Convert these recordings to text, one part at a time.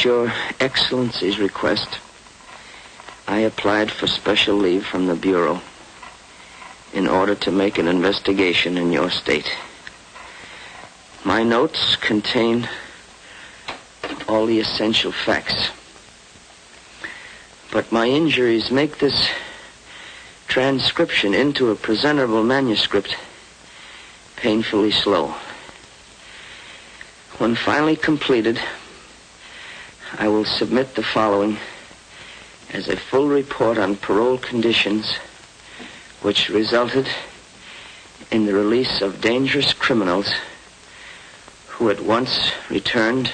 Your Excellency's request, I applied for special leave from the Bureau in order to make an investigation in your state. My notes contain all the essential facts. But my injuries make this transcription into a presentable manuscript painfully slow. When finally completed, I will submit the following as a full report on parole conditions which resulted in the release of dangerous criminals who at once returned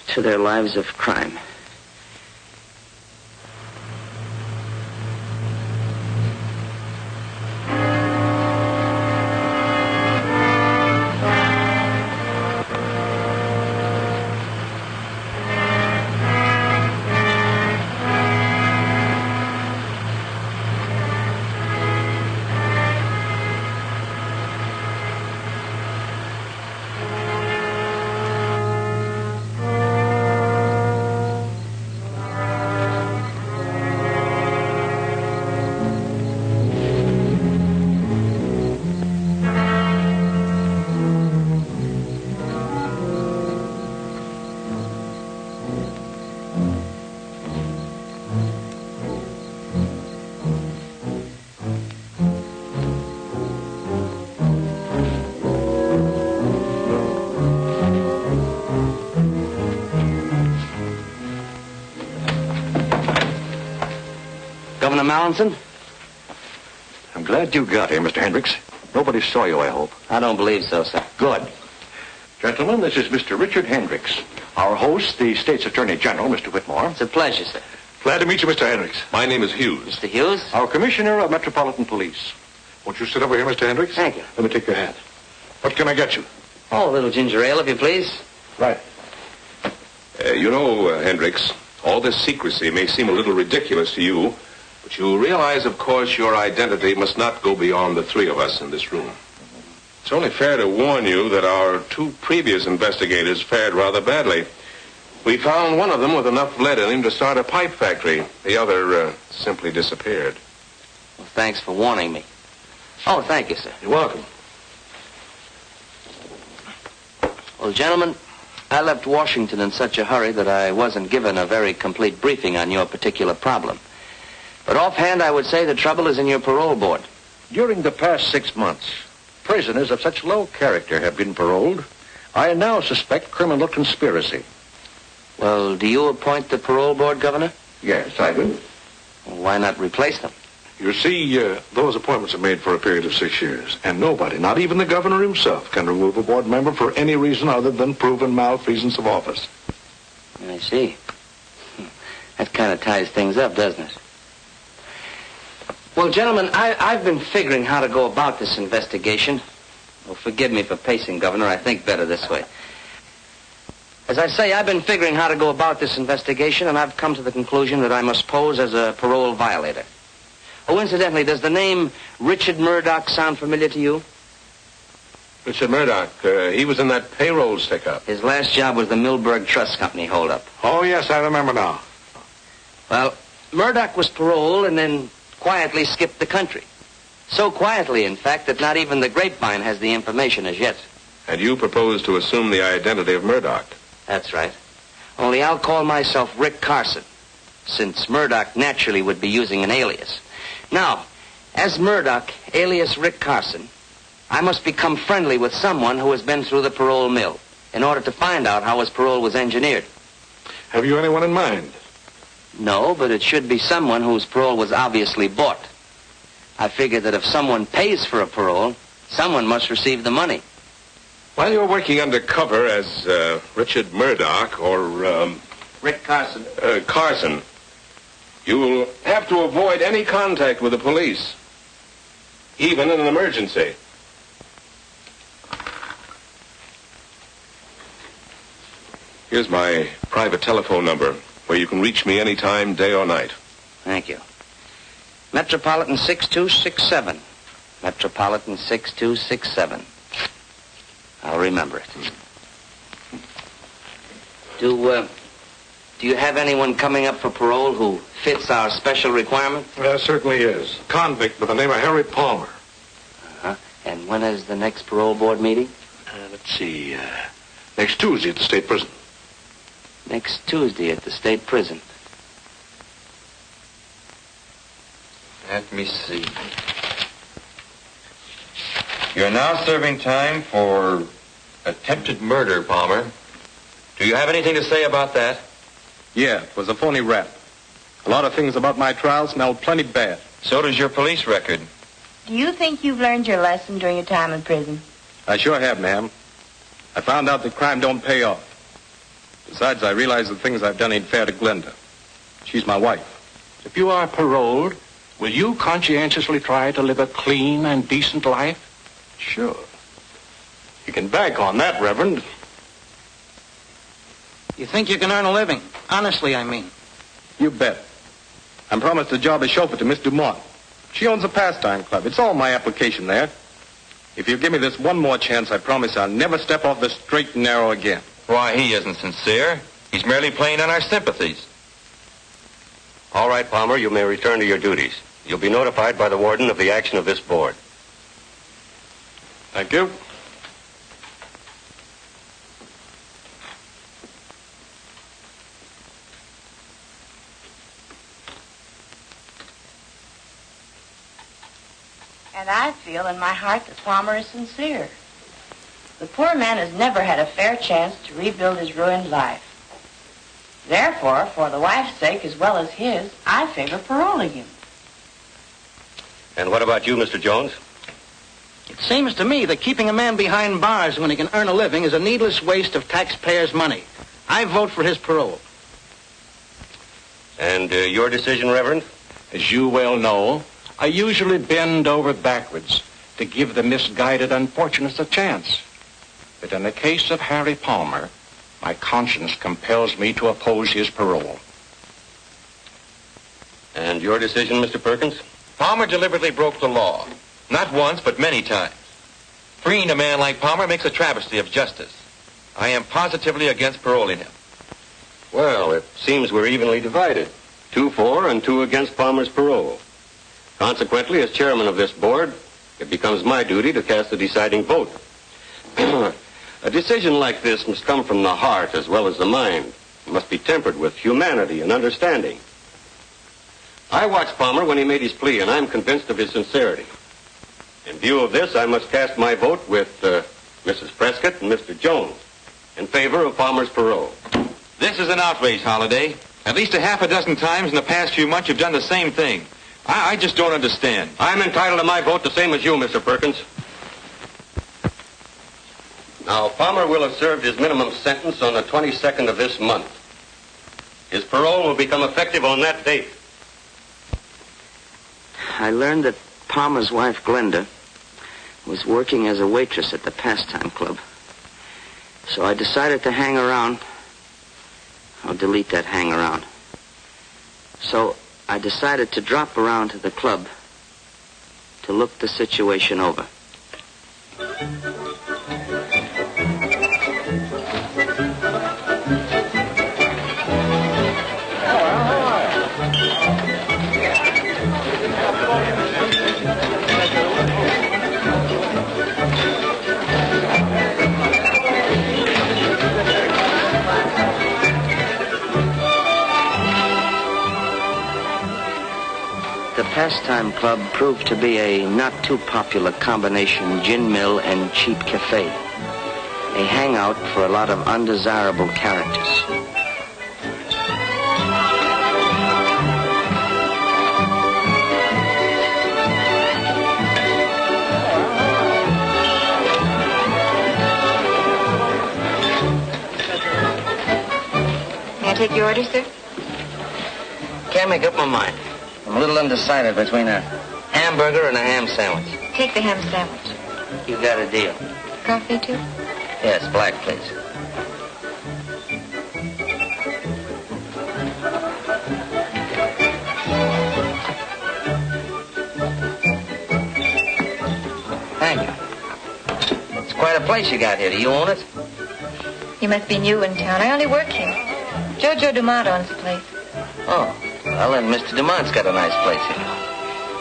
to their lives of crime. Governor Mallinson? I'm glad you got here, Mr. Hendricks. Nobody saw you, I hope. I don't believe so, sir. Good. Gentlemen, this is Mr. Richard Hendricks. Our host, the State's Attorney General, Mr. Whitmore. It's a pleasure, sir. Glad to meet you, Mr. Hendricks. My name is Hughes. Mr. Hughes? Our Commissioner of Metropolitan Police. Won't you sit over here, Mr. Hendricks? Thank you. Let me take your hand. What can I get you? Oh, a little ginger ale, if you please. Right. Hendricks, all this secrecy may seem a little ridiculous to you, but you realize, of course, your identity must not go beyond the three of us in this room. It's only fair to warn you that our two previous investigators fared rather badly. We found one of them with enough lead in him to start a pipe factory. The other simply disappeared. Well, thanks for warning me. Oh, thank you, sir. You're welcome. Well, gentlemen, I left Washington in such a hurry that I wasn't given a very complete briefing on your particular problem. But offhand, I would say the trouble is in your parole board. During the past 6 months, prisoners of such low character have been paroled. I now suspect criminal conspiracy. Well, do you appoint the parole board, Governor? Yes, I do. Well, why not replace them? You see, those appointments are made for a period of 6 years, and nobody, not even the governor himself, can remove a board member for any reason other than proven malfeasance of office. I see. That kind of ties things up, doesn't it? Well, gentlemen, I've been figuring how to go about this investigation. Well, forgive me for pacing, Governor. I think better this way. As I say, I've been figuring how to go about this investigation, and I've come to the conclusion that I must pose as a parole violator. Oh, incidentally, does the name Richard Murdoch sound familiar to you? Richard Murdoch, he was in that payroll stick-up. His last job was the Milberg Trust Company holdup. Oh, yes, I remember now. Well, Murdoch was paroled and then quietly skipped the country. So quietly, in fact, that not even the grapevine has the information as yet. And you propose to assume the identity of Murdoch? That's right. Only I'll call myself Rick Carson, since Murdoch naturally would be using an alias. Now, as Murdoch, alias Rick Carson, I must become friendly with someone who has been through the parole mill in order to find out how his parole was engineered. Have you anyone in mind? No, but it should be someone whose parole was obviously bought. I figure that if someone pays for a parole, someone must receive the money. While you're working undercover as Richard Murdoch or Rick Carson. Carson, you'll have to avoid any contact with the police, even in an emergency. Here's my private telephone number, where you can reach me anytime, day or night. Thank you. Metropolitan 6267. Metropolitan 6267. I'll remember it. Do you have anyone coming up for parole who fits our special requirement? There certainly is. A convict by the name of Harry Palmer. Uh-huh. And when is the next parole board meeting? Let's see. Next Tuesday at the state prison. Next Tuesday at the state prison. Let me see. You're now serving time for attempted murder, Palmer. Do you have anything to say about that? Yeah, it was a phony rap. A lot of things about my trial smelled plenty bad. So does your police record. Do you think you've learned your lesson during your time in prison? I sure have, ma'am. I found out that crime don't pay off. Besides, I realize the things I've done ain't fair to Glenda. She's my wife. If you are paroled, will you conscientiously try to live a clean and decent life? Sure. You can bank on that, Reverend. You think you can earn a living? Honestly, I mean. You bet. I'm promised a job as chauffeur to Miss Dumont. She owns a pastime club. It's all in my application there. If you give me this one more chance, I promise I'll never step off the straight and narrow again. Why, he isn't sincere. He's merely playing on our sympathies. All right, Palmer, you may return to your duties. You'll be notified by the warden of the action of this board. Thank you. And I feel in my heart that Palmer is sincere. The poor man has never had a fair chance to rebuild his ruined life. Therefore, for the wife's sake as well as his, I favor paroling him. And what about you, Mr. Jones? It seems to me that keeping a man behind bars when he can earn a living is a needless waste of taxpayers' money. I vote for his parole. And your decision, Reverend? As you well know, I usually bend over backwards to give the misguided unfortunates a chance. But in the case of Harry Palmer, my conscience compels me to oppose his parole. And your decision, Mr. Perkins? Palmer deliberately broke the law. Not once, but many times. Freeing a man like Palmer makes a travesty of justice. I am positively against paroling him. Well, it seems we're evenly divided. 2 for and 2 against Palmer's parole. Consequently, as chairman of this board, it becomes my duty to cast the deciding vote. A decision like this must come from the heart as well as the mind. It must be tempered with humanity and understanding. I watched Palmer when he made his plea, and I'm convinced of his sincerity. In view of this, I must cast my vote with Mrs. Prescott and Mr. Jones in favor of Palmer's parole. This is an outrage, Holliday. At least a half a dozen times in the past few months you've done the same thing. I just don't understand. I'm entitled to my vote the same as you, Mr. Perkins. Now, Palmer will have served his minimum sentence on the 22nd of this month. His parole will become effective on that date. I learned that Palmer's wife, Glenda, was working as a waitress at the pastime club. So I decided to hang around. I'll delete that hang around. So I decided to drop around to the club to look the situation over. The Pastime Club proved to be a not too popular combination gin mill and cheap cafe. A hangout for a lot of undesirable characters. May I take your order, sir? Can't make up my mind. I'm a little undecided between a hamburger and a ham sandwich. Take the ham sandwich. You got a deal. Coffee, too? Yes, black, please. Thank you. It's quite a place you got here. Do you own it? You must be new in town. I only work here. Jojo Dumont owns the place. Oh, well, then Mr. Dumont's got a nice place here.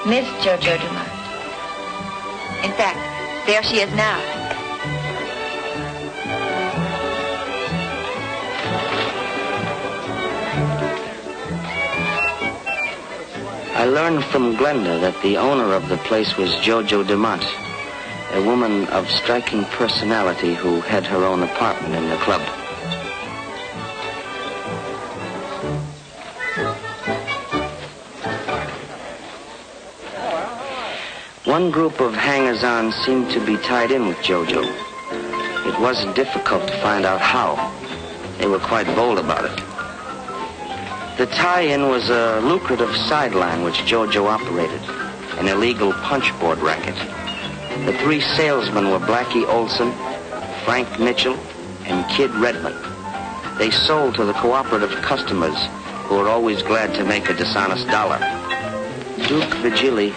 Miss Jojo Dumont. In fact, there she is now. I learned from Glenda that the owner of the place was Jojo Dumont, a woman of striking personality who had her own apartment in the club. One group of hangers-on seemed to be tied in with Jojo. It wasn't difficult to find out how. They were quite bold about it. The tie-in was a lucrative sideline which Jojo operated, an illegal punchboard racket. The three salesmen were Blackie Olson, Frank Mitchell, and Kid Redmond. They sold to the cooperative customers who were always glad to make a dishonest dollar. Duke Vigili,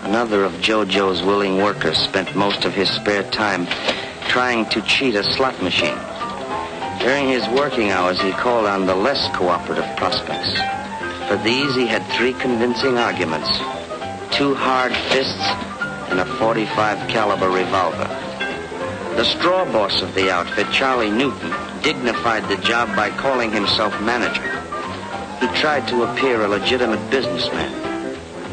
another of Jojo's willing workers, spent most of his spare time trying to cheat a slot machine. During his working hours, he called on the less cooperative prospects. For these, he had 3 convincing arguments, 2 hard fists, and a .45 caliber revolver. The straw boss of the outfit, Charlie Newton, dignified the job by calling himself manager. He tried to appear a legitimate businessman,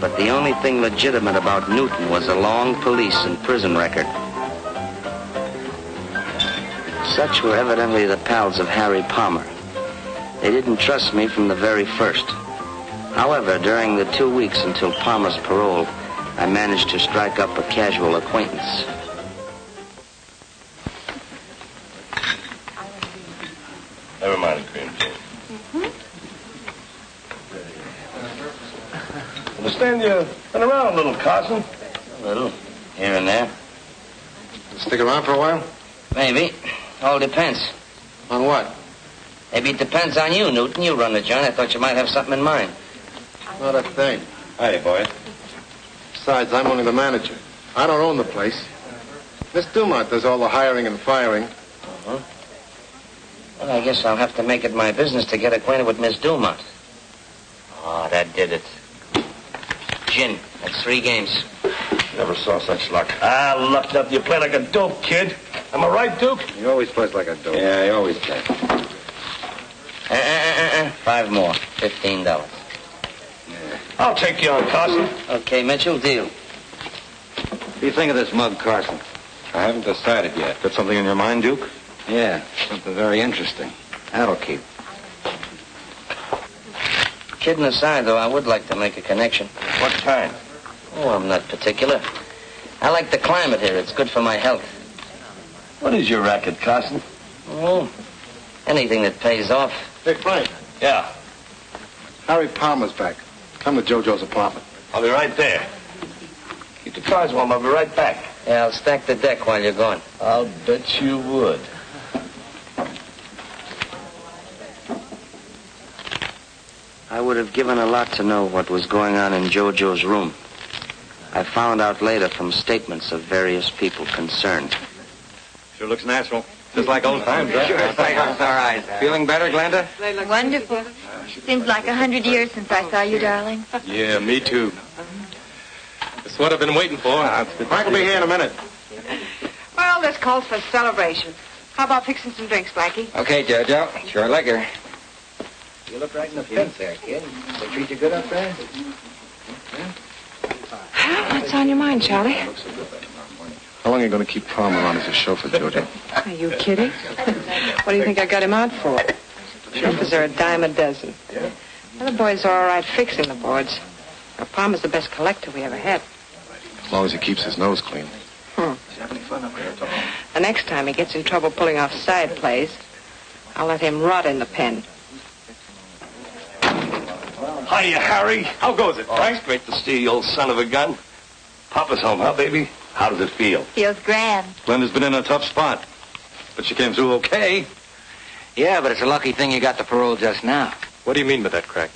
but the only thing legitimate about Newton was a long police and prison record. Such were evidently the pals of Harry Palmer. They didn't trust me from the very first. However, during the 2 weeks until Palmer's parole, I managed to strike up a casual acquaintance. Never mind the cream cheese. Understand you've been around a little, Carson. A little, here and there. Stick around for a while? Maybe. All depends. On what? Maybe it depends on you, Newton. You run the joint. I thought you might have something in mind. Not a thing. Hi, boy. Besides, I'm only the manager. I don't own the place. Miss Dumont does all the hiring and firing. Uh-huh. Well, I guess I'll have to make it my business to get acquainted with Miss Dumont. Oh, that did it. Gin. That's 3 games. Never saw such luck. Lucked up. You play like a dope, kid. Am I right, Duke? He always plays like a dope. Yeah, he always does. 5 more. $15. I'll take you on, Carson. Okay, Mitchell, deal. What do you think of this mug, Carson? I haven't decided yet. Got something in your mind, Duke? Yeah, something very interesting. That'll keep. Kidding aside, though, I would like to make a connection. What kind? Oh, I'm not particular. I like the climate here. It's good for my health. What is your racket, Carson? Oh, anything that pays off. Hey, Frank. Yeah, Harry Palmer's back. Come to Jojo's apartment. I'll be right there. Keep the cars warm. I'll be right back. Yeah, I'll stack the deck while you're gone. I'll bet you would. I would have given a lot to know what was going on in Jojo's room. I found out later from statements of various people concerned. Sure looks natural. Just like old times, right? Sure, it's like all right. Feeling better, Glenda? Wonderful. Seems like 100 years since I saw you, darling. Yeah, me too. That's what I've been waiting for. Frank will be here in a minute. Well, this calls for celebration. How about fixing some drinks, Blackie? Okay, Jojo. Sure liquor. You look right in the fence there, kid. They treat you good up there? What's on your mind, Charlie? How long are you going to keep Palmer on as a chauffeur, Jojo? Are you kidding? What do you think I got him out for? Chauffeurs are a dime a dozen. The other boys are all right fixing the boards. Now, Palmer's the best collector we ever had. As long as he keeps his nose clean. The next time he gets in trouble pulling off side plays, I'll let him rot in the pen. Hiya, Harry. How goes it, Frank? It's great to see you, old son of a gun. Papa's home, huh, baby? How does it feel? Feels grand. Glenda's been in a tough spot, but she came through okay. Yeah, but it's a lucky thing you got the parole just now. What do you mean by that, Craig?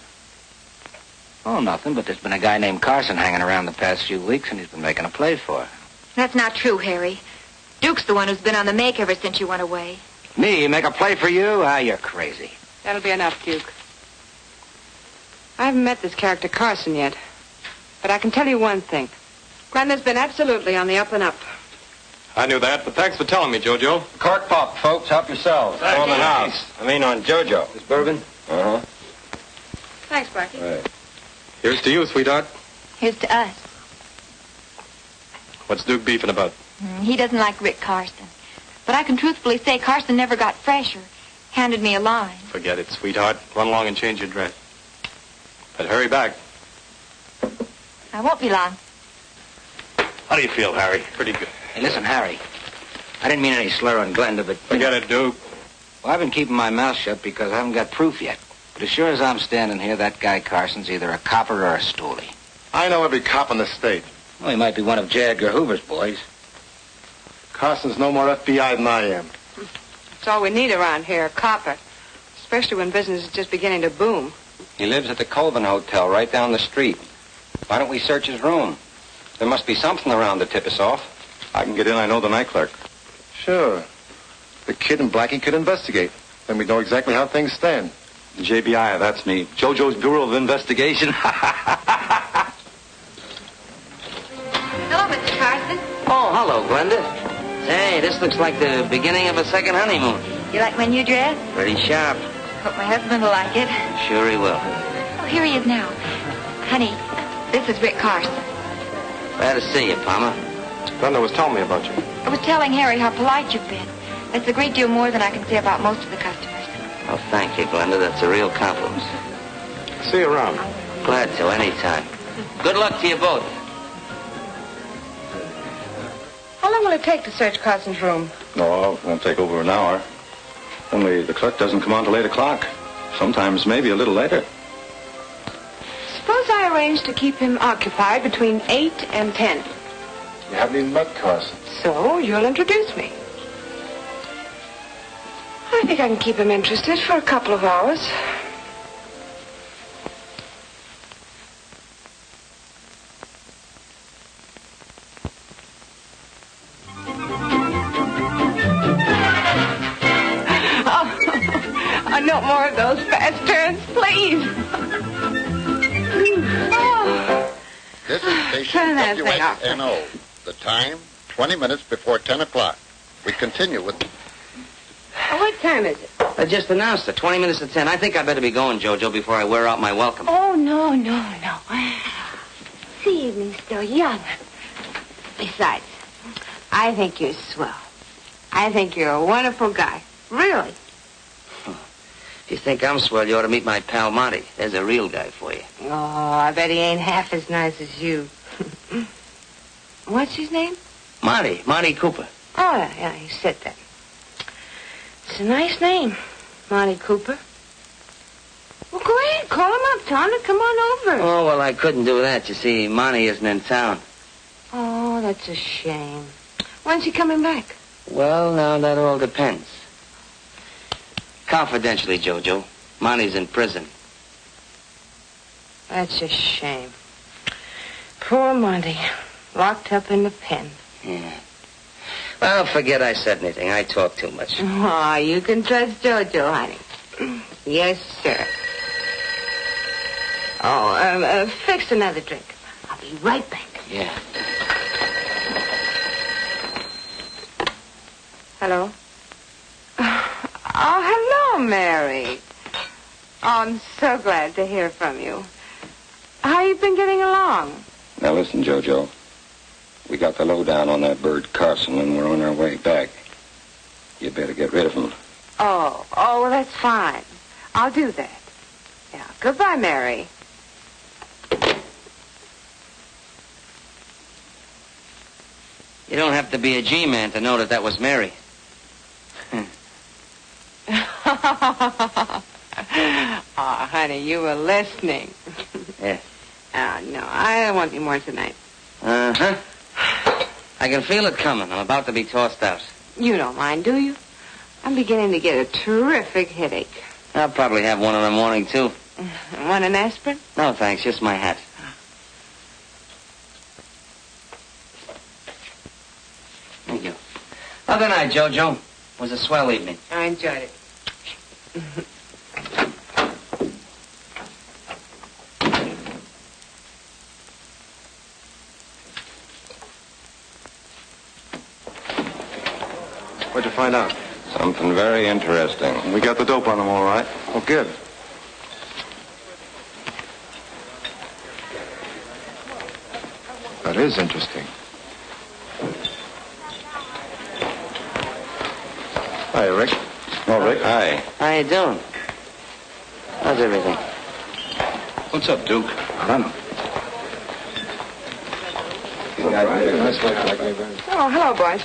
Oh, nothing, but there's been a guy named Carson hanging around the past few weeks, and he's been making a play for her. That's not true, Harry. Duke's the one who's been on the make ever since you went away. Me, make a play for you? Ah, you're crazy. That'll be enough, Duke. I haven't met this character Carson yet, but I can tell you one thing. Glenda's been absolutely on the up and up. I knew that, but thanks for telling me, Jojo. Cork pop, folks. Help yourselves. On the house. I mean on Jojo. This bourbon? Uh-huh. Thanks, Blackie. Right. Here's to you, sweetheart. Here's to us. What's Duke beefing about? He doesn't like Rick Carson. But I can truthfully say Carson never got fresher. Handed me a line. Forget it, sweetheart. Run along and change your dress. But hurry back. I won't be long. How do you feel, Harry? Pretty good. Hey, listen, Harry. I didn't mean any slur on Glenda, but... Forget it, Duke. Well, I've been keeping my mouth shut because I haven't got proof yet. But as sure as I'm standing here, that guy Carson's either a copper or a stoolie. I know every cop in the state. Well, he might be one of J. Edgar Hoover's boys. Carson's no more FBI than I am. That's all we need around here, a copper. Especially when business is just beginning to boom. He lives at the Colvin Hotel right down the street. Why don't we search his room? There must be something around to tip us off. I can get in. I know the night clerk. Sure. The kid and Blackie could investigate. Then we'd know exactly how things stand. JBI, that's me. Jojo's Bureau of Investigation. Hello, Mr. Carson. Oh, hello, Glenda. Hey, this looks like the beginning of a second honeymoon. You like my new dress? Pretty sharp. Hope my husband will like it. Sure he will. Oh, here he is now. Honey, this is Rick Carson. Glad to see you, Palmer. Glenda was telling me about you. I was telling Harry how polite you've been. That's a great deal more than I can say about most of the customers. Oh, thank you, Glenda. That's a real compliment. See you around. Glad to, anytime. Good luck to you both. How long will it take to search Carson's room? No, it won't take over an hour. Only the clerk doesn't come on till 8 o'clock. Sometimes maybe a little later. Suppose I arrange to keep him occupied between 8 and 10. You haven't even met Carson. So, you'll introduce me. I think I can keep him interested for a couple of hours. Oh, no more of those fast turns, please. Oh. This is station Turn that thing off. WXNO. The time, 20 minutes before 10 o'clock. We continue with... What time is it? I just announced it, 20 minutes to 10. I think I better be going, Jojo, before I wear out my welcome. Oh, no. The evening's still young. Besides, I think you're swell. I think you're a wonderful guy. Really. If you think I'm swell, you ought to meet my pal Monty. There's a real guy for you. Oh, I bet he ain't half as nice as you. What's his name? Monty Cooper. Oh, yeah, he said that. It's a nice name, Monty Cooper. Well, go ahead, call him up. Tell him to come on over. Oh, well, I couldn't do that. You see, Monty isn't in town. Oh, that's a shame. When's he coming back? Well, now, that all depends. Confidentially, Jojo, Monty's in prison. That's a shame. Poor Monty, locked up in the pen. Yeah. Well, forget I said anything. I talk too much. Oh, you can trust Jojo, honey. Yes, sir. Oh, fix another drink. I'll be right back. Yeah. Hello? Oh, hello, Mary. Oh, I'm so glad to hear from you. How you been getting along? Now listen, Jojo. We got the lowdown on that bird Carson, and we're on our way back. You better get rid of him. Oh, well, that's fine. I'll do that. Yeah, goodbye, Mary. You don't have to be a G-man to know that was Mary. Oh, honey, you were listening. Yeah. Oh, no, I don't want any more tonight. Uh-huh. I can feel it coming. I'm about to be tossed out. You don't mind, do you? I'm beginning to get a terrific headache. I'll probably have one in the morning, too. Want an aspirin? No, thanks. Just my hat. Thank you. Well, good night, Jojo. It was a swell evening. I enjoyed it. What'd you find out? Something very interesting. We got the dope on them all right. Oh, good. That is interesting. Hi, Rick. Oh, Rick. Hi. How you doing? How's everything? What's up, Duke? I don't know. Oh, hello, boys.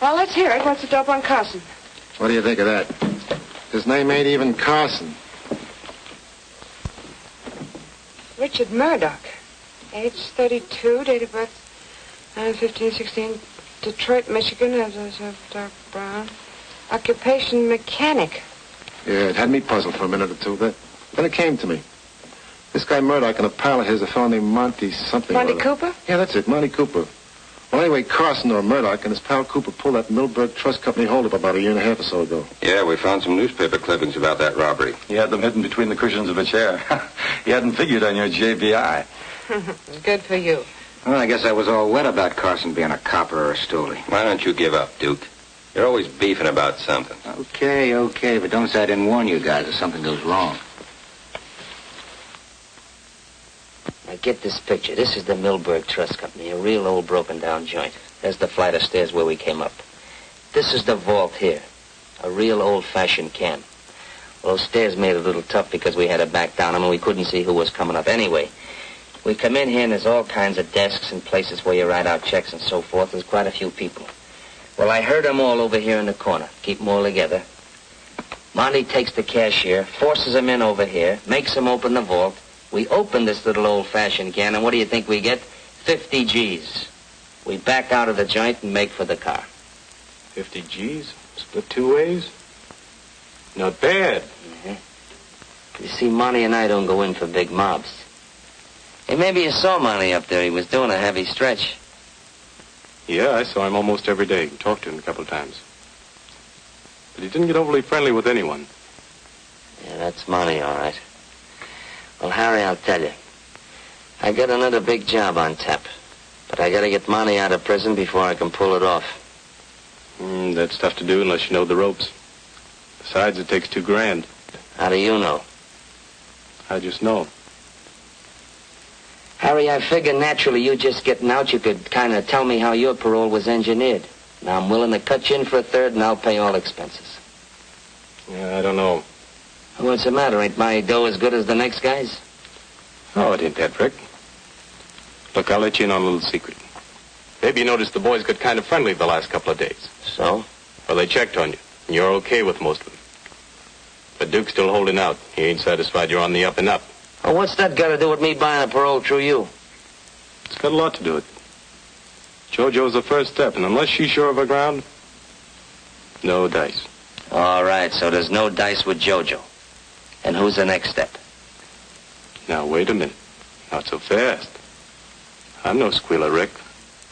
Well, let's hear it. What's the dope on Carson? What do you think of that? His name ain't even Carson. Richard Murdoch. Age 32, date of birth 9/15/16, Detroit, Michigan, as dark brown. Occupation mechanic. Yeah, it had me puzzled for a minute or two. Then it came to me. This guy Murdoch and a pal of his, a fellow named Monty something. Monty Cooper? Yeah, that's it, Monty Cooper. Well, anyway, Carson or Murdoch and his pal Cooper pulled that Milberg Trust Company holdup about a year and a half or so ago. Yeah, we found some newspaper clippings about that robbery. You had them hidden between the cushions of a chair. You hadn't figured on your JPI. It's good for you. Well, I guess I was all wet about Carson being a copper or a stoolie. Why don't you give up, Duke? You're always beefing about something. Okay, but don't say I didn't warn you guys if something goes wrong. Now, get this picture. This is the Milberg Trust Company, a real old broken-down joint. There's the flight of stairs where we came up. This is the vault here, a real old-fashioned camp. Well, those stairs made it a little tough because we had to back down them and we couldn't see who was coming up. Anyway, we come in here and there's all kinds of desks and places where you write out checks and so forth. There's quite a few people. Well, I heard them all over here in the corner. Keep them all together. Monty takes the cashier, forces him in over here, makes him open the vault. We open this little old-fashioned can, and what do you think we get? 50 G's. We back out of the joint and make for the car. 50 G's? Split two ways? Not bad. You see, Monty and I don't go in for big mobs. Hey, maybe you saw Monty up there. He was doing a heavy stretch. Yeah, I saw him almost every day. Talked to him a couple of times. But he didn't get overly friendly with anyone. Yeah, that's Monty, all right. Well, Harry, I'll tell you. I got another big job on tap. But I gotta get Monty out of prison before I can pull it off. That's tough to do unless you know the ropes. Besides, it takes $2,000. How do you know? I just know. Harry, I figure naturally you just getting out, you could kind of tell me how your parole was engineered. Now, I'm willing to cut you in for a third, and I'll pay all expenses. Yeah, I don't know. What's the matter? Ain't my dough as good as the next guy's? Oh, it ain't that, Rick. Look, I'll let you in on a little secret. Maybe you noticed the boys got kind of friendly the last couple of days. So? Well, they checked on you, and you're okay with most of them. But Duke's still holding out. He ain't satisfied you're on the up and up. Well, what's that got to do with me buying a parole through you? It's got a lot to do with it. JoJo's the first step, and unless she's sure of her ground, no dice. All right, so there's no dice with JoJo. And who's the next step? Now, wait a minute. Not so fast. I'm no squealer, Rick.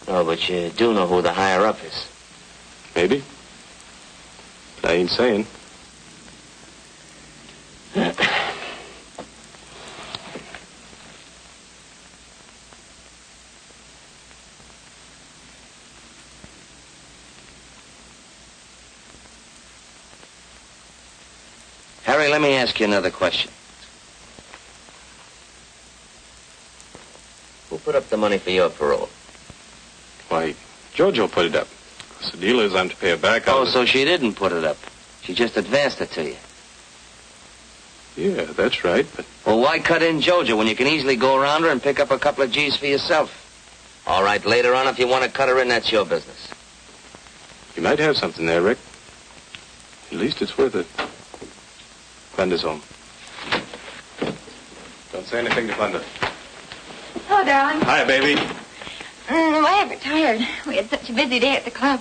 No, but you do know who the higher-up is. Maybe. But I ain't saying. Harry, let me ask you another question. Who put up the money for your parole? Why, JoJo put it up. So the deal is I'm to pay her back. Oh, so she didn't put it up. She just advanced it to you. Yeah, that's right, but... Well, why cut in JoJo when you can easily go around her and pick up a couple of G's for yourself? All right, later on, if you want to cut her in, that's your business. You might have something there, Rick. At least it's worth it. Glenda's home. Don't say anything to Glenda. Hello, darling. Hi, baby. I'm ever tired. We had such a busy day at the club.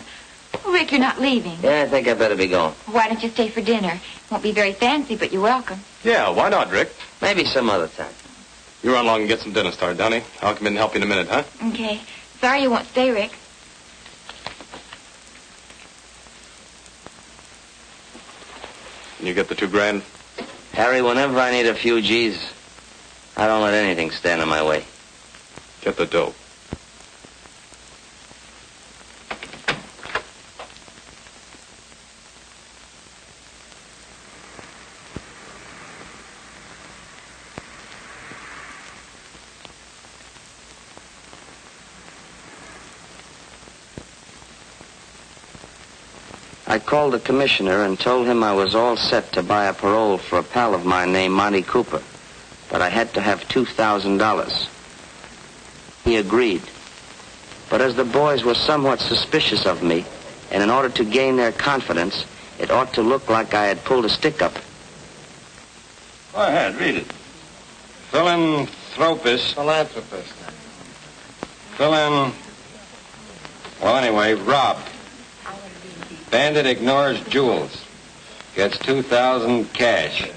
Oh, Rick, you're not leaving. Yeah, I think I better be going. Why don't you stay for dinner? Won't be very fancy, but you're welcome. Yeah, why not, Rick? Maybe some other time. You run along and get some dinner started, Donnie. I'll come in and help you in a minute, huh? Okay. Sorry you won't stay, Rick. Can you get the $2,000? Harry, whenever I need a few G's, I don't let anything stand in my way. Get the dough. I called the commissioner and told him I was all set to buy a parole for a pal of mine named Monty Cooper, but I had to have $2,000. He agreed. But as the boys were somewhat suspicious of me, and in order to gain their confidence, it ought to look like I had pulled a stick-up. Go ahead, read it. Philanthropist. Well, anyway, robbed. Bandit ignores jewels. Gets $2,000 cash.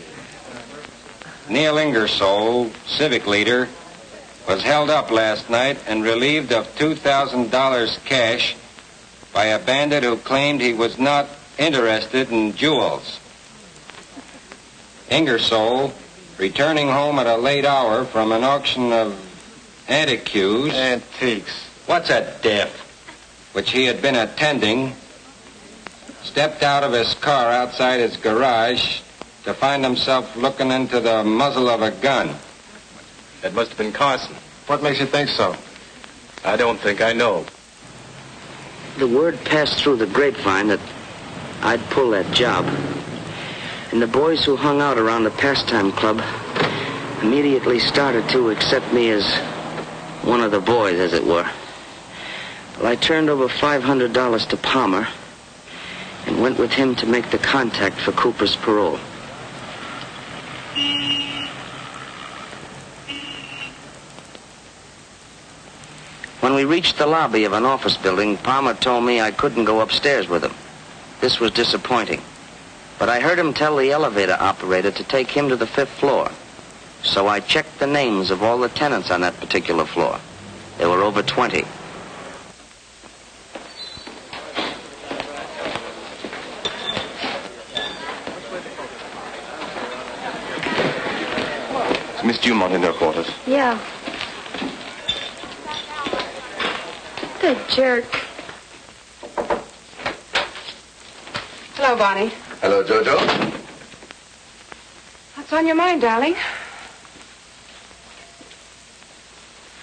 Neil Ingersoll, civic leader, was held up last night and relieved of $2,000 cash by a bandit who claimed he was not interested in jewels. Ingersoll, returning home at a late hour from an auction of antiques. What's a diff? Which he had been attending, stepped out of his car outside his garage to find himself looking into the muzzle of a gun. That must have been Carson. What makes you think so? I don't think I know. The word passed through the grapevine that I'd pull that job. And the boys who hung out around the pastime club immediately started to accept me as one of the boys, as it were. Well, I turned over $500 to Palmer and went with him to make the contact for Cooper's parole. When we reached the lobby of an office building, Palmer told me I couldn't go upstairs with him. This was disappointing. But I heard him tell the elevator operator to take him to the 5th floor. So I checked the names of all the tenants on that particular floor. There were over 20. Miss Dumont in her quarters. Yeah. The jerk. Hello, Bonnie. Hello, Jojo. What's on your mind, darling?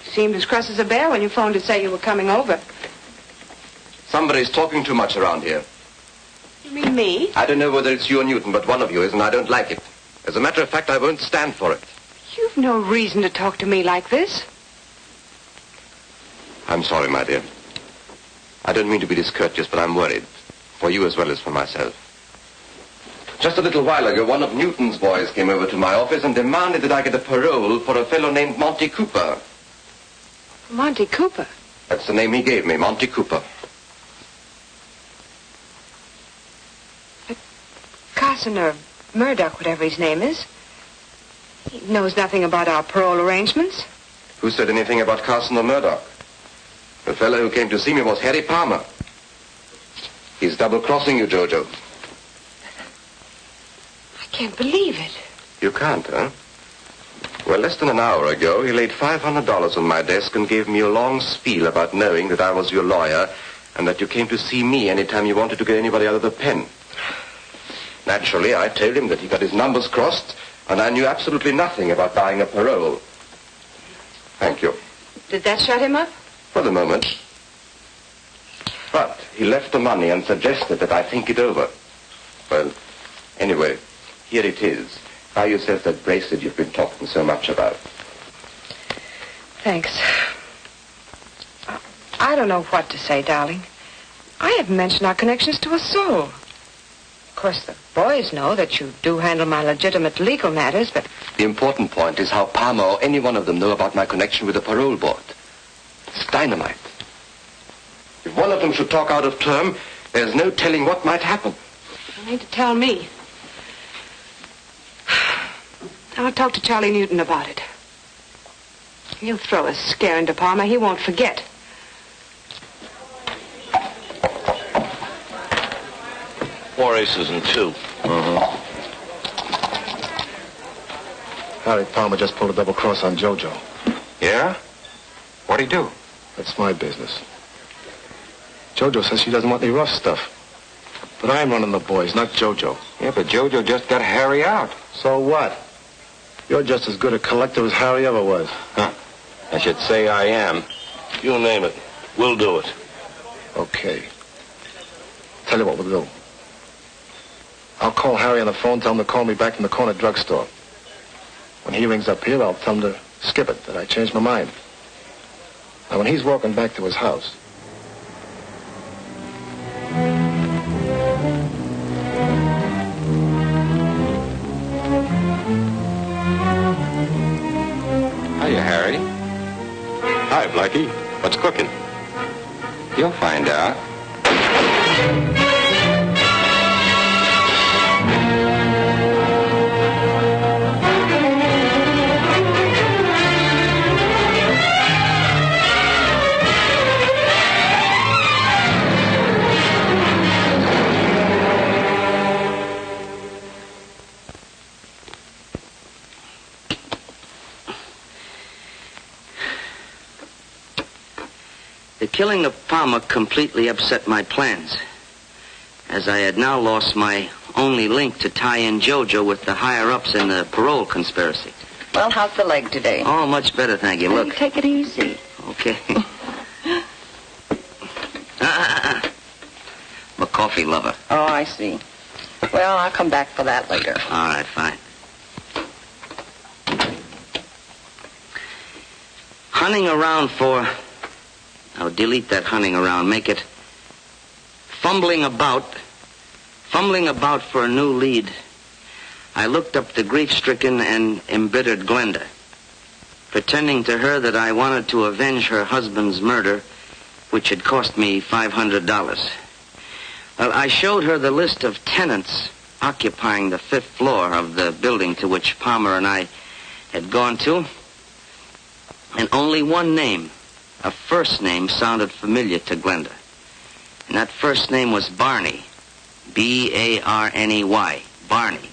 Seemed as cross as a bear when you phoned to say you were coming over. Somebody's talking too much around here. You mean me? I don't know whether it's you or Newton, but one of you is, and I don't like it. As a matter of fact, I won't stand for it. You've no reason to talk to me like this. I'm sorry, my dear. I don't mean to be discourteous, but I'm worried. For you as well as for myself. Just a little while ago, one of Newton's boys came over to my office and demanded that I get a parole for a fellow named Monty Cooper. Monty Cooper? That's the name he gave me, Monty Cooper. But Carson or Murdoch, whatever his name is, he knows nothing about our parole arrangements. Who said anything about Carson or Murdoch? The fellow who came to see me was Harry Palmer. He's double-crossing you, Jojo. I can't believe it. You can't, huh? Well, less than an hour ago, he laid $500 on my desk and gave me a long spiel about knowing that I was your lawyer and that you came to see me anytime you wanted to get anybody out of the pen. Naturally, I told him that he got his numbers crossed and I knew absolutely nothing about buying a parole. Thank you. Did that shut him up? For the moment. But he left the money and suggested that I think it over. Well, anyway, here it is. Buy yourself that bracelet you've been talking so much about. Thanks. I don't know what to say, darling. I haven't mentioned our connections to a soul. Of course, the boys know that you do handle my legitimate legal matters, but... The important point is how Palmer or any one of them know about my connection with the parole board. It's dynamite. If one of them should talk out of term, there's no telling what might happen. You need to tell me. I'll talk to Charlie Newton about it. He'll throw a scare into Palmer. He won't forget. 4 aces and 2. Harry Palmer just pulled a double cross on Jojo. Yeah? What'd he do? That's my business. Jojo says she doesn't want any rough stuff. But I'm running the boys, not Jojo. Yeah, but Jojo just got Harry out. So what? You're just as good a collector as Harry ever was. Huh. I should say I am. You name it. We'll do it. Okay. Tell you what we'll do. I'll call Harry on the phone, tell him to call me back from the corner drugstore. When he rings up here, I'll tell him to skip it, that I changed my mind. Now, when he's walking back to his house... Hiya, Harry. Hi, Blackie. What's cooking? You'll find out. The killing of Palmer completely upset my plans, as I had now lost my only link to tie in JoJo with the higher-ups in the parole conspiracy. Well, how's the leg today? Oh, much better, thank you. Look. Take it easy. Okay. I'm a coffee lover. Oh, I see. Well, I'll come back for that later. All right, fine. Hunting around for... Now, delete that hunting around. Make it fumbling about for a new lead. I looked up the grief-stricken and embittered Glenda, pretending to her that I wanted to avenge her husband's murder, which had cost me $500. Well, I showed her the list of tenants occupying the 5th floor of the building to which Palmer and I had gone to, and only one name, a first name, sounded familiar to Glenda. And that first name was Barney. B-A-R-N-E-Y. Barney.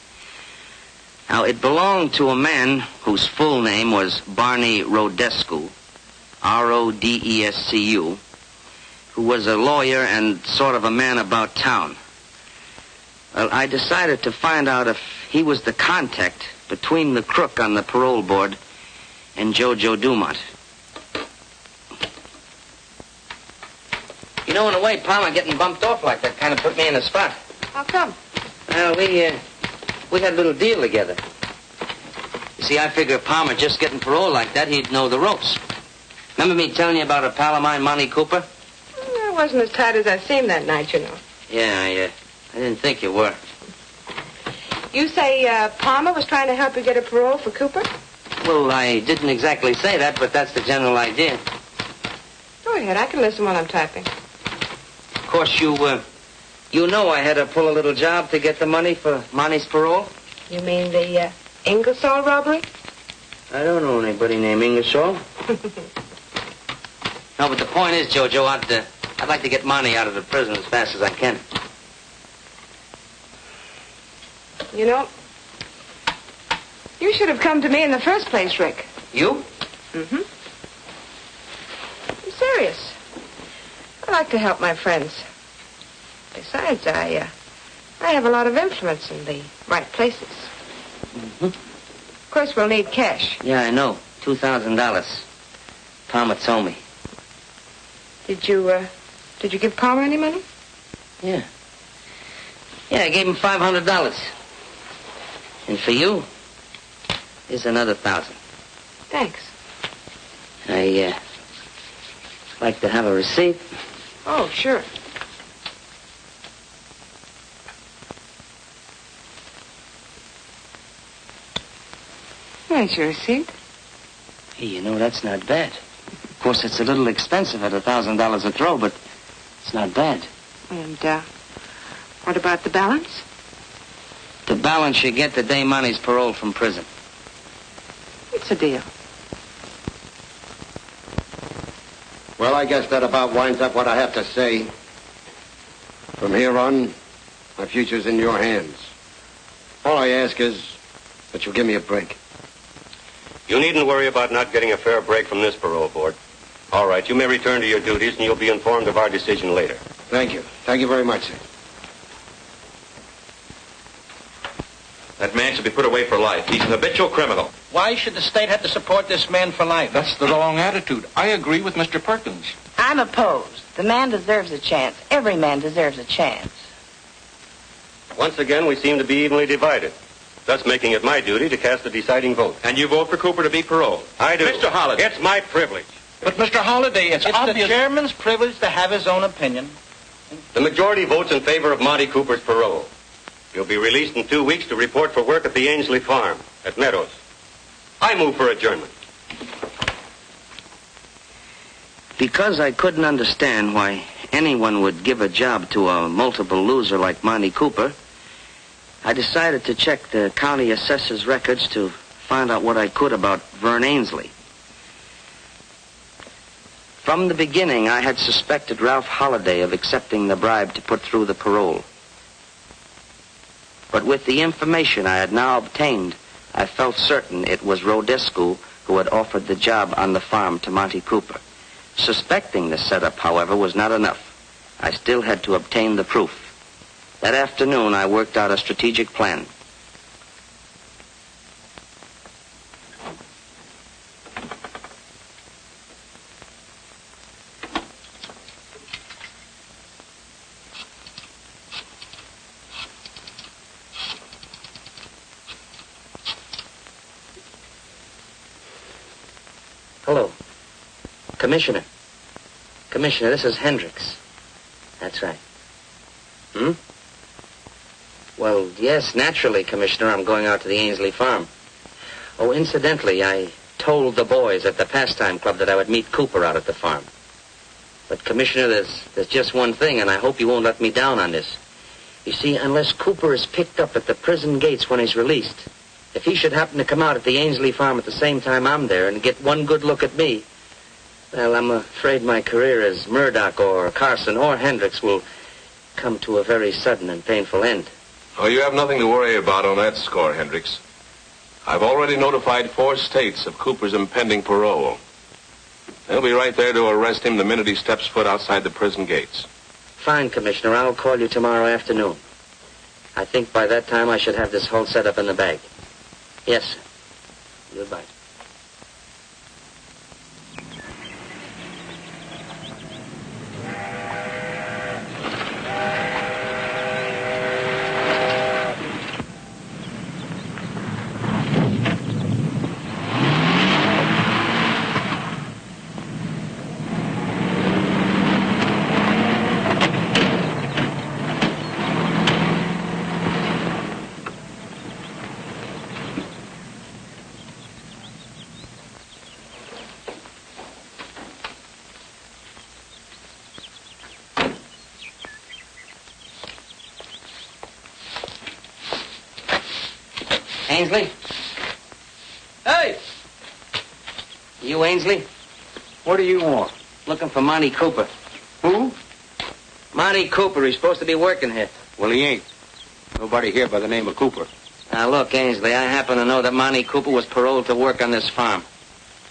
Now, it belonged to a man whose full name was Barney Rodescu, R-O-D-E-S-C-U, who was a lawyer and sort of a man about town. Well, I decided to find out if he was the contact between the crook on the parole board and JoJo Dumont. You know, in a way, Palmer getting bumped off like that kind of put me in a spot. How come? Well, we had a little deal together. You see, I figure Palmer just getting parole like that, he'd know the ropes. Remember me telling you about a pal of mine, Monty Cooper? I wasn't as tight as I seemed that night, you know. Yeah, I didn't think you were. You say Palmer was trying to help you get a parole for Cooper? Well, I didn't exactly say that, but that's the general idea. Go ahead, I can listen while I'm typing. Of course, you know I had to pull a little job to get the money for Monty's parole. You mean the Ingersoll robbery? I don't know anybody named Ingersoll. No, but the point is, JoJo, I'd like to get Monty out of the prison as fast as I can. You know, you should have come to me in the first place, Rick. You? Mm-hmm. I'm serious. I like to help my friends. Besides, I have a lot of influence in the right places. Mm-hmm. Of course, we'll need cash. Yeah, I know. $2,000. Palmer told me. Did you give Palmer any money? Yeah. Yeah, I gave him $500. And for you, here's another 1,000. Thanks. I like to have a receipt. Oh, sure. There's your receipt. Hey, you know, that's not bad. Of course, it's a little expensive at $1,000 a throw, but it's not bad. And, what about the balance? The balance you get the day Monty's paroled from prison. It's a deal. Well, I guess that about winds up what I have to say. From here on, my future's in your hands. All I ask is that you give me a break. You needn't worry about not getting a fair break from this parole board. All right, you may return to your duties, and you'll be informed of our decision later. Thank you. Thank you very much, sir. That man should be put away for life. He's an habitual criminal. Why should the state have to support this man for life? That's the wrong attitude. I agree with Mr. Perkins. I'm opposed. The man deserves a chance. Every man deserves a chance. Once again, we seem to be evenly divided, thus making it my duty to cast the deciding vote. And you vote for Cooper to be paroled? I do. Mr. Holliday. It's my privilege. But, Mr. Holliday, it's obvious... the chairman's privilege to have his own opinion. The majority votes in favor of Monty Cooper's parole. He'll be released in 2 weeks to report for work at the Ainsley farm at Meadows. I move for adjournment. Because I couldn't understand why anyone would give a job to a multiple loser like Monty Cooper, I decided to check the county assessor's records to find out what I could about Vern Ainsley. From the beginning, I had suspected Ralph Holliday of accepting the bribe to put through the parole. But with the information I had now obtained, I felt certain it was Rodescu who had offered the job on the farm to Monty Cooper. Suspecting the setup, however, was not enough. I still had to obtain the proof. That afternoon, I worked out a strategic plan. Hello. Commissioner. Commissioner, this is Hendricks. That's right. Well, yes, naturally, Commissioner, I'm going out to the Ainsley farm. Oh, incidentally, I told the boys at the pastime club that I would meet Cooper out at the farm. But, Commissioner, there's just one thing, and I hope you won't let me down on this. You see, unless Cooper is picked up at the prison gates when he's released, if he should happen to come out at the Ainsley farm at the same time I'm there and get one good look at me, well, I'm afraid my career as Murdoch or Carson or Hendricks will come to a very sudden and painful end. Oh, you have nothing to worry about on that score, Hendricks. I've already notified 4 states of Cooper's impending parole. They'll be right there to arrest him the minute he steps foot outside the prison gates. Fine, Commissioner. I'll call you tomorrow afternoon. I think by that time I should have this whole setup in the bag. Yes, sir. Goodbye. Ainsley? Hey! You Ainsley? What do you want? Looking for Monty Cooper. Who? Monty Cooper. He's supposed to be working here. Well, he ain't. Nobody here by the name of Cooper. Now, look, Ainsley, I happen to know that Monty Cooper was paroled to work on this farm.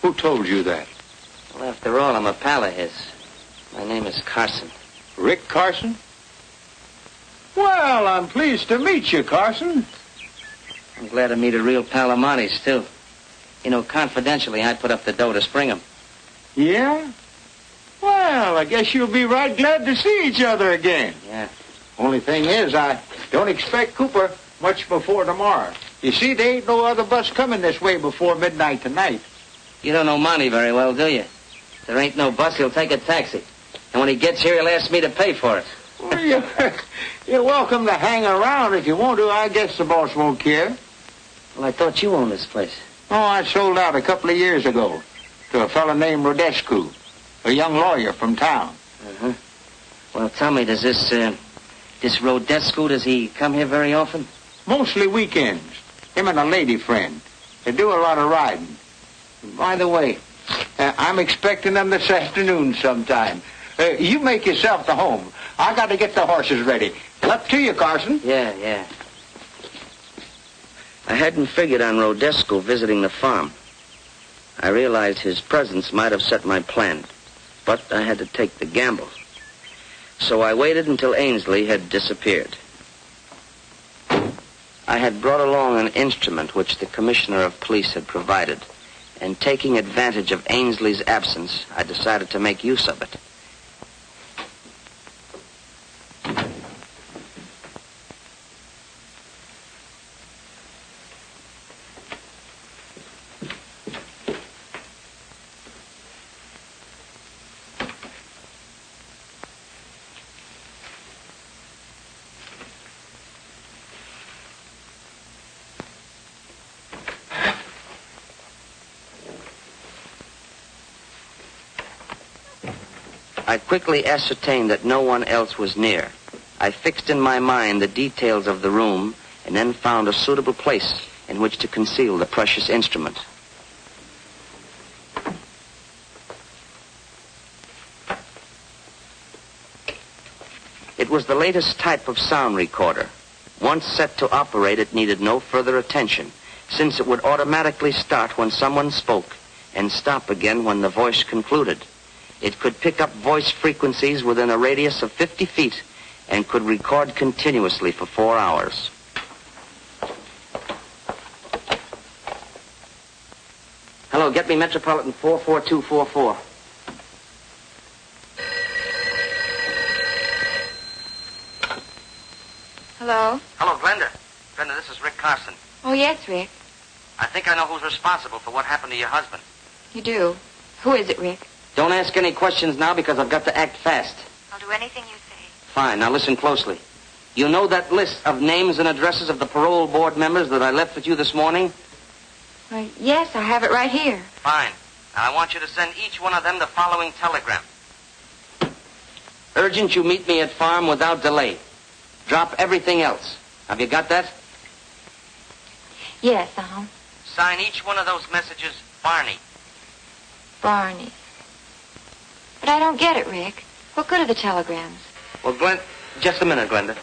Who told you that? Well, after all, I'm a pal of his. My name is Carson. Rick Carson? Well, I'm pleased to meet you, Carson. I'm glad to meet a real pal of Monty's, too. You know, confidentially, I put up the dough to spring him. Yeah? Well, I guess you'll be right glad to see each other again. Yeah. Only thing is, I don't expect Cooper much before tomorrow. You see, there ain't no other bus coming this way before midnight tonight. You don't know Monty very well, do you? If there ain't no bus, he'll take a taxi. And when he gets here, he'll ask me to pay for it. Well, you're welcome to hang around if you want to. I guess the boss won't care. Well, I thought you owned this place. Oh, I sold out a couple of years ago to a fellow named Rodescu, a young lawyer from town. Uh-huh. Well, tell me, does this Rodescu, does he come here very often? Mostly weekends. Him and a lady friend. They do a lot of riding. By the way, I'm expecting them this afternoon sometime. You make yourself to home. I got to get the horses ready. Up to you, Carson. Yeah. I hadn't figured on Rodescu visiting the farm. I realized his presence might have set my plan, but I had to take the gamble. So I waited until Ainsley had disappeared. I had brought along an instrument which the commissioner of police had provided, and taking advantage of Ainsley's absence, I decided to make use of it. I quickly ascertained that no one else was near. I fixed in my mind the details of the room and then found a suitable place in which to conceal the precious instrument. It was the latest type of sound recorder. Once set to operate, it needed no further attention, since it would automatically start when someone spoke and stop again when the voice concluded. It could pick up voice frequencies within a radius of 50 feet and could record continuously for 4 hours. Hello, get me Metropolitan 44244. Hello? Hello, Glenda. Glenda, this is Rick Carson. Oh, yes, Rick. I think I know who's responsible for what happened to your husband. You do? Who is it, Rick? Don't ask any questions now because I've got to act fast. I'll do anything you say. Fine. Now listen closely. You know that list of names and addresses of the parole board members that I left with you this morning? Yes, I have it right here. Fine. Now I want you to send each one of them the following telegram. Urgent you meet me at farm without delay. Drop everything else. Have you got that? Yes, Sign each one of those messages Barney. Barney. But I don't get it, Rick. What good are the telegrams? Well, Glenn, just a minute, Glenda.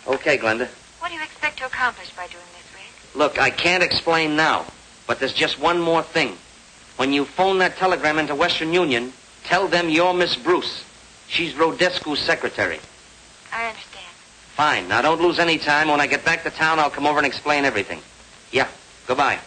Okay, Glenda. What do you expect to accomplish by doing this, Rick? Look, I can't explain now, but there's just one more thing. When you phone that telegram into Western Union, tell them you're Miss Bruce. She's Rodescu's secretary. I understand. Fine. Now, don't lose any time. When I get back to town, I'll come over and explain everything. Yeah. Goodbye.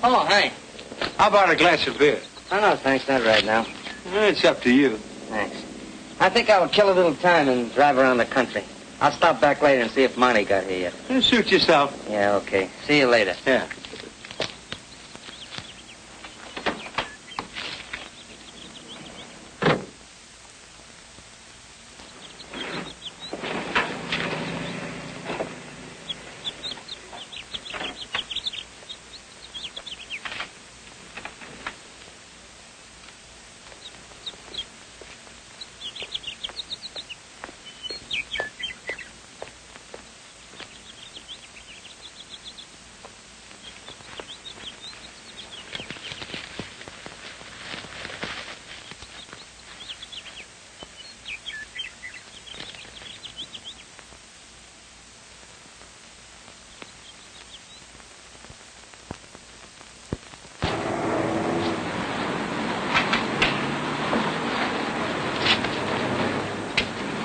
Oh, hey. How about a glass of beer? Oh, no, thanks. Not right now. It's up to you. Thanks. I think I'll kill a little time and drive around the country. I'll stop back later and see if Monty got here yet. Suit yourself. Yeah, okay. See you later. Yeah.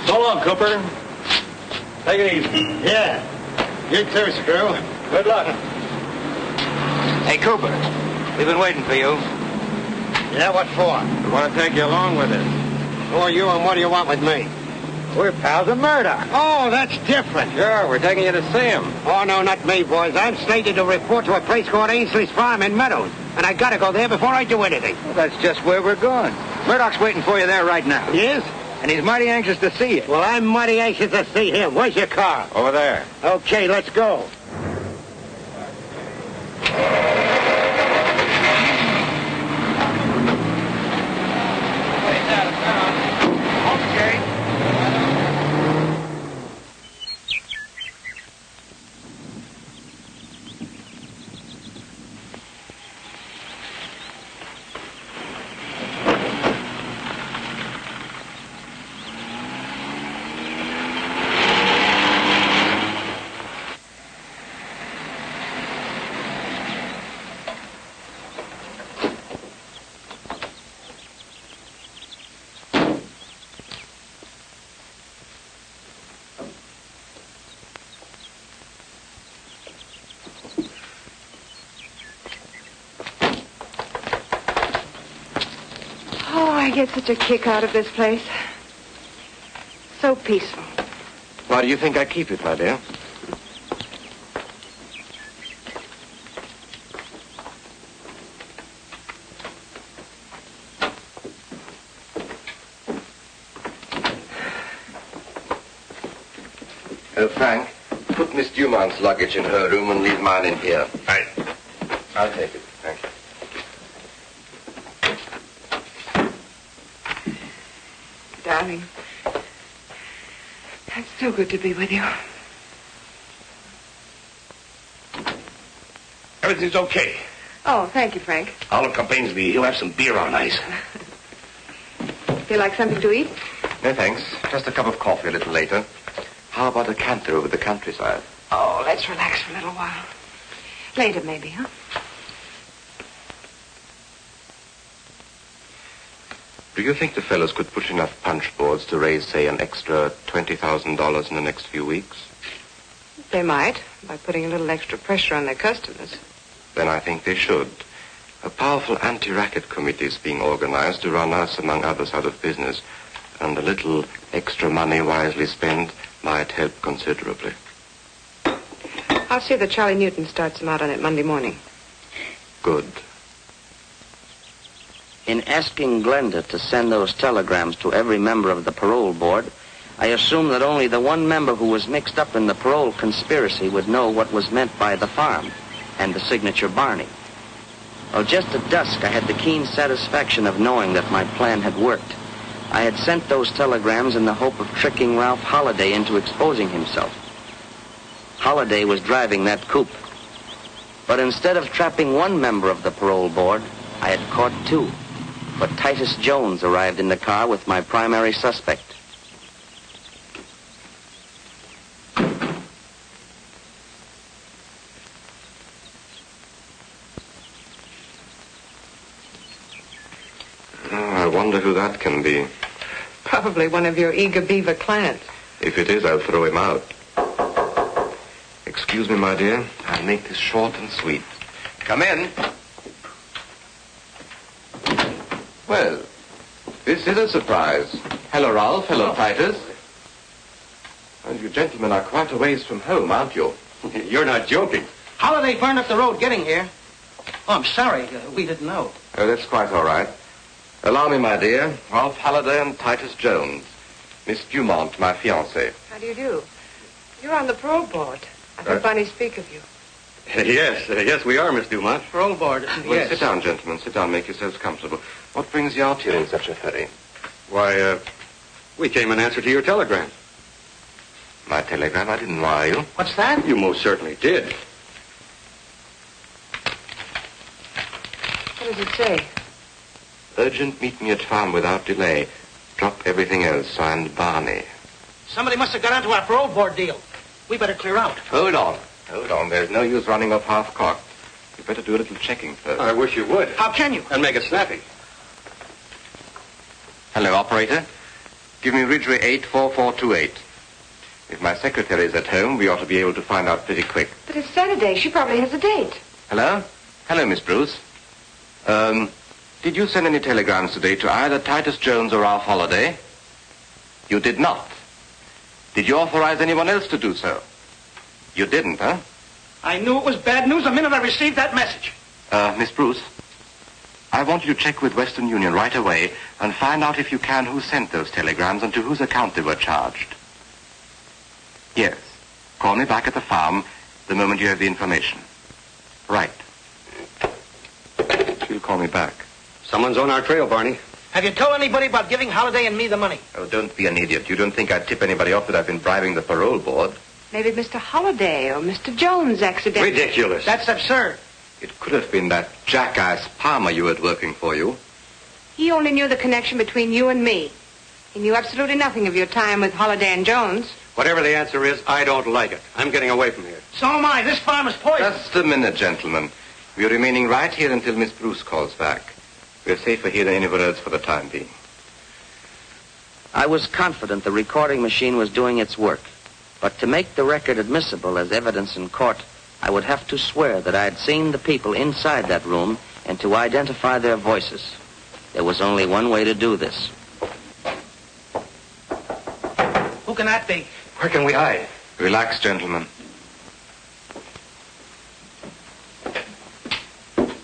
So long, Cooper. Take it easy. Yeah. You too, Screw. Good luck. Hey, Cooper. We've been waiting for you. Yeah, what for? We want to take you along with us. Who are you and what do you want with me? We're pals of Murdoch. Oh, that's different. Sure, we're taking you to see him. Oh, no, not me, boys. I'm slated to report to a place called Ainsley's Farm in Meadows. And I gotta go there before I do anything. Well, that's just where we're going. Murdoch's waiting for you there right now. He is? And he's mighty anxious to see you. Well, I'm mighty anxious to see him. Where's your car? Over there. Okay, let's go. I get such a kick out of this place. So peaceful. Why do you think I keep it, my dear? Frank, put Miss Dumont's luggage in her room and leave mine in here. I'll take it. Thank you. Darling, it's so good to be with you. Everything's okay. Oh, thank you, Frank. Olive complains to me he'll have some beer on ice. Feel like something to eat? No, thanks. Just a cup of coffee a little later. How about a canter over the countryside? Oh, let's relax for a little while. Later, maybe, huh? Do you think the fellows could push enough punch boards to raise, say, an extra $20,000 in the next few weeks? They might, by putting a little extra pressure on their customers. Then I think they should. A powerful anti-racket committee is being organized to run us, among others, out of business. And a little extra money wisely spent might help considerably. I'll see that Charlie Newton starts them out on it Monday morning. Good. In asking Glenda to send those telegrams to every member of the parole board, I assumed that only the one member who was mixed up in the parole conspiracy would know what was meant by the farm and the signature Barney. Well, just at dusk, I had the keen satisfaction of knowing that my plan had worked. I had sent those telegrams in the hope of tricking Ralph Holliday into exposing himself. Holliday was driving that coupe. But instead of trapping one member of the parole board, I had caught two. But Titus Jones arrived in the car with my primary suspect. I wonder who that can be. Probably one of your eager beaver clients. If it is, I'll throw him out. Excuse me, my dear. I'll make this short and sweet. Come in. Well, this is a surprise. Hello, Ralph. Hello, Titus. And you gentlemen are quite a ways from home, aren't you? You're not joking. Holiday burned up the road getting here. Oh, I'm sorry. We didn't know. Oh, that's quite all right. Allow me, my dear. Ralph Halliday and Titus Jones. Miss Dumont, my fiancée. How do you do? You're on the parole board. I heard Barney speak of you. Yes, we are, Miss Dumont. Parole board, Well, yes. sit down, gentlemen. Sit down. Make yourselves comfortable. What brings you out here in such a hurry? Why, we came in answer to your telegram. My telegram? I didn't wire you. What's that? You most certainly did. What does it say? Urgent, meet me at farm without delay. Drop everything else. Signed, Barney. Somebody must have got onto our parole board deal. We better clear out. Hold on. There's no use running off half-cocked. You better do a little checking first. I wish you would. How can you? And make it snappy. Hello, operator. Give me Ridgeway 84428. If my secretary is at home, we ought to be able to find out pretty quick. But it's Saturday. She probably has a date. Hello? Hello, Miss Bruce. Did you send any telegrams today to either Titus Jones or Ralph Holliday? You did not. Did you authorize anyone else to do so? You didn't, huh? I knew it was bad news the minute I received that message. Miss Bruce, I want you to check with Western Union right away and find out if you can who sent those telegrams and to whose account they were charged. Yes. Call me back at the farm the moment you have the information. Right. She'll call me back. Someone's on our trail, Barney. Have you told anybody about giving Holiday and me the money? Oh, don't be an idiot. You don't think I'd tip anybody off that I've been bribing the parole board? Maybe Mr. Holliday or Mr. Jones accidentally. Ridiculous. That's absurd. It could have been that jackass Palmer you had working for you. He only knew the connection between you and me. He knew absolutely nothing of your time with Holliday and Jones. Whatever the answer is, I don't like it. I'm getting away from here. So am I. This farm is poison. Just a minute, gentlemen. We're remaining right here until Miss Bruce calls back. We're safer here than anywhere else for the time being. I was confident the recording machine was doing its work. But to make the record admissible as evidence in court, I would have to swear that I had seen the people inside that room and to identify their voices. There was only one way to do this. Who can that be? Where can we hide? Relax, gentlemen.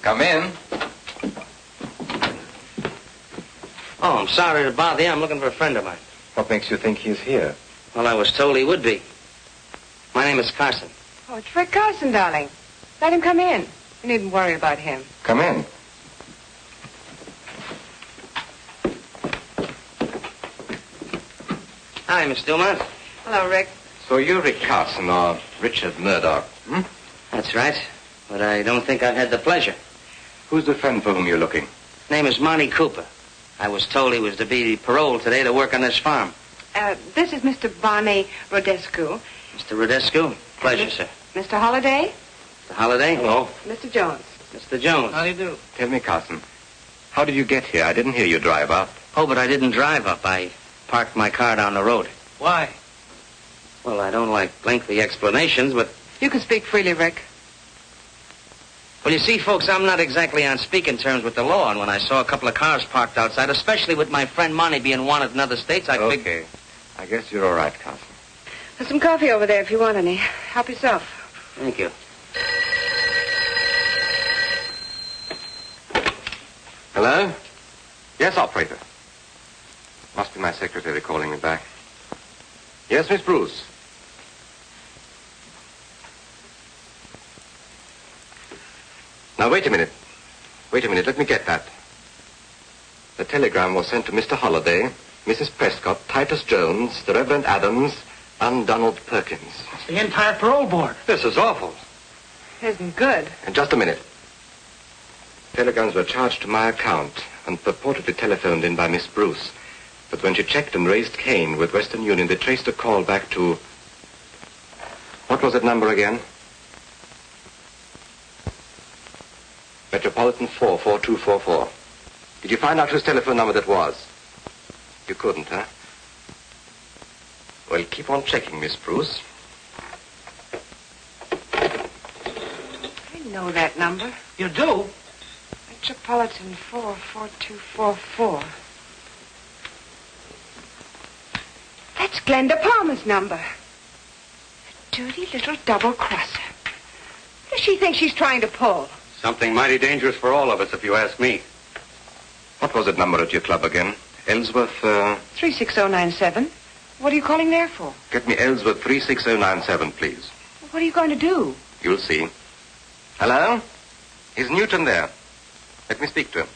Come in. Oh, I'm sorry to bother you. I'm looking for a friend of mine. What makes you think he's here? Well, I was told he would be. My name is Carson. Oh, it's Rick Carson, darling. Let him come in. You needn't worry about him. Come in. Hi, Miss Dumont. Hello, Rick. So you're Rick Carson, or Richard Murdoch, hmm? That's right. But I don't think I've had the pleasure. Who's the friend for whom you're looking? Name is Monty Cooper. I was told he was to be paroled today to work on this farm. This is Mr. Barney Rodescu. Mr. Rodescu, pleasure, sir. Mr. Holliday. Mr. Holliday? Hello. Mr. Jones. Mr. Jones. How do you do? Tell me, Carson, how did you get here? I didn't hear you drive up. Oh, but I didn't drive up. I parked my car down the road. Why? Well, I don't like lengthy explanations, but... You can speak freely, Rick. Well, you see, folks, I'm not exactly on speaking terms with the law, and when I saw a couple of cars parked outside, especially with my friend Monty being wanted in other states, I figured... Okay. I guess you're all right, Carson. There's some coffee over there if you want any. Help yourself. Thank you. Hello? Yes, operator. Must be my secretary calling me back. Yes, Miss Bruce. Now, wait a minute. Wait a minute. Let me get that. The telegram was sent to Mr. Holliday, Mrs. Prescott, Titus Jones, the Reverend Adams, and Donald Perkins. It's the entire parole board. This is awful. Isn't good. And just a minute. Telegrams were charged to my account and purportedly telephoned in by Miss Bruce. But when she checked and raised Kane with Western Union, they traced a call back to... What was that number again? Metropolitan 44244. Did you find out whose telephone number that was? You couldn't, huh? Well, keep on checking, Miss Bruce. I know that number. You do? Metropolitan 44244. That's Glenda Palmer's number. A dirty little double-crosser. What does she think she's trying to pull? Something mighty dangerous for all of us, if you ask me. What was that number at your club again? Ellsworth, 36097. What are you calling there for? Get me Ellsworth 36097, please. What are you going to do? You'll see. Hello? Is Newton there? Let me speak to him.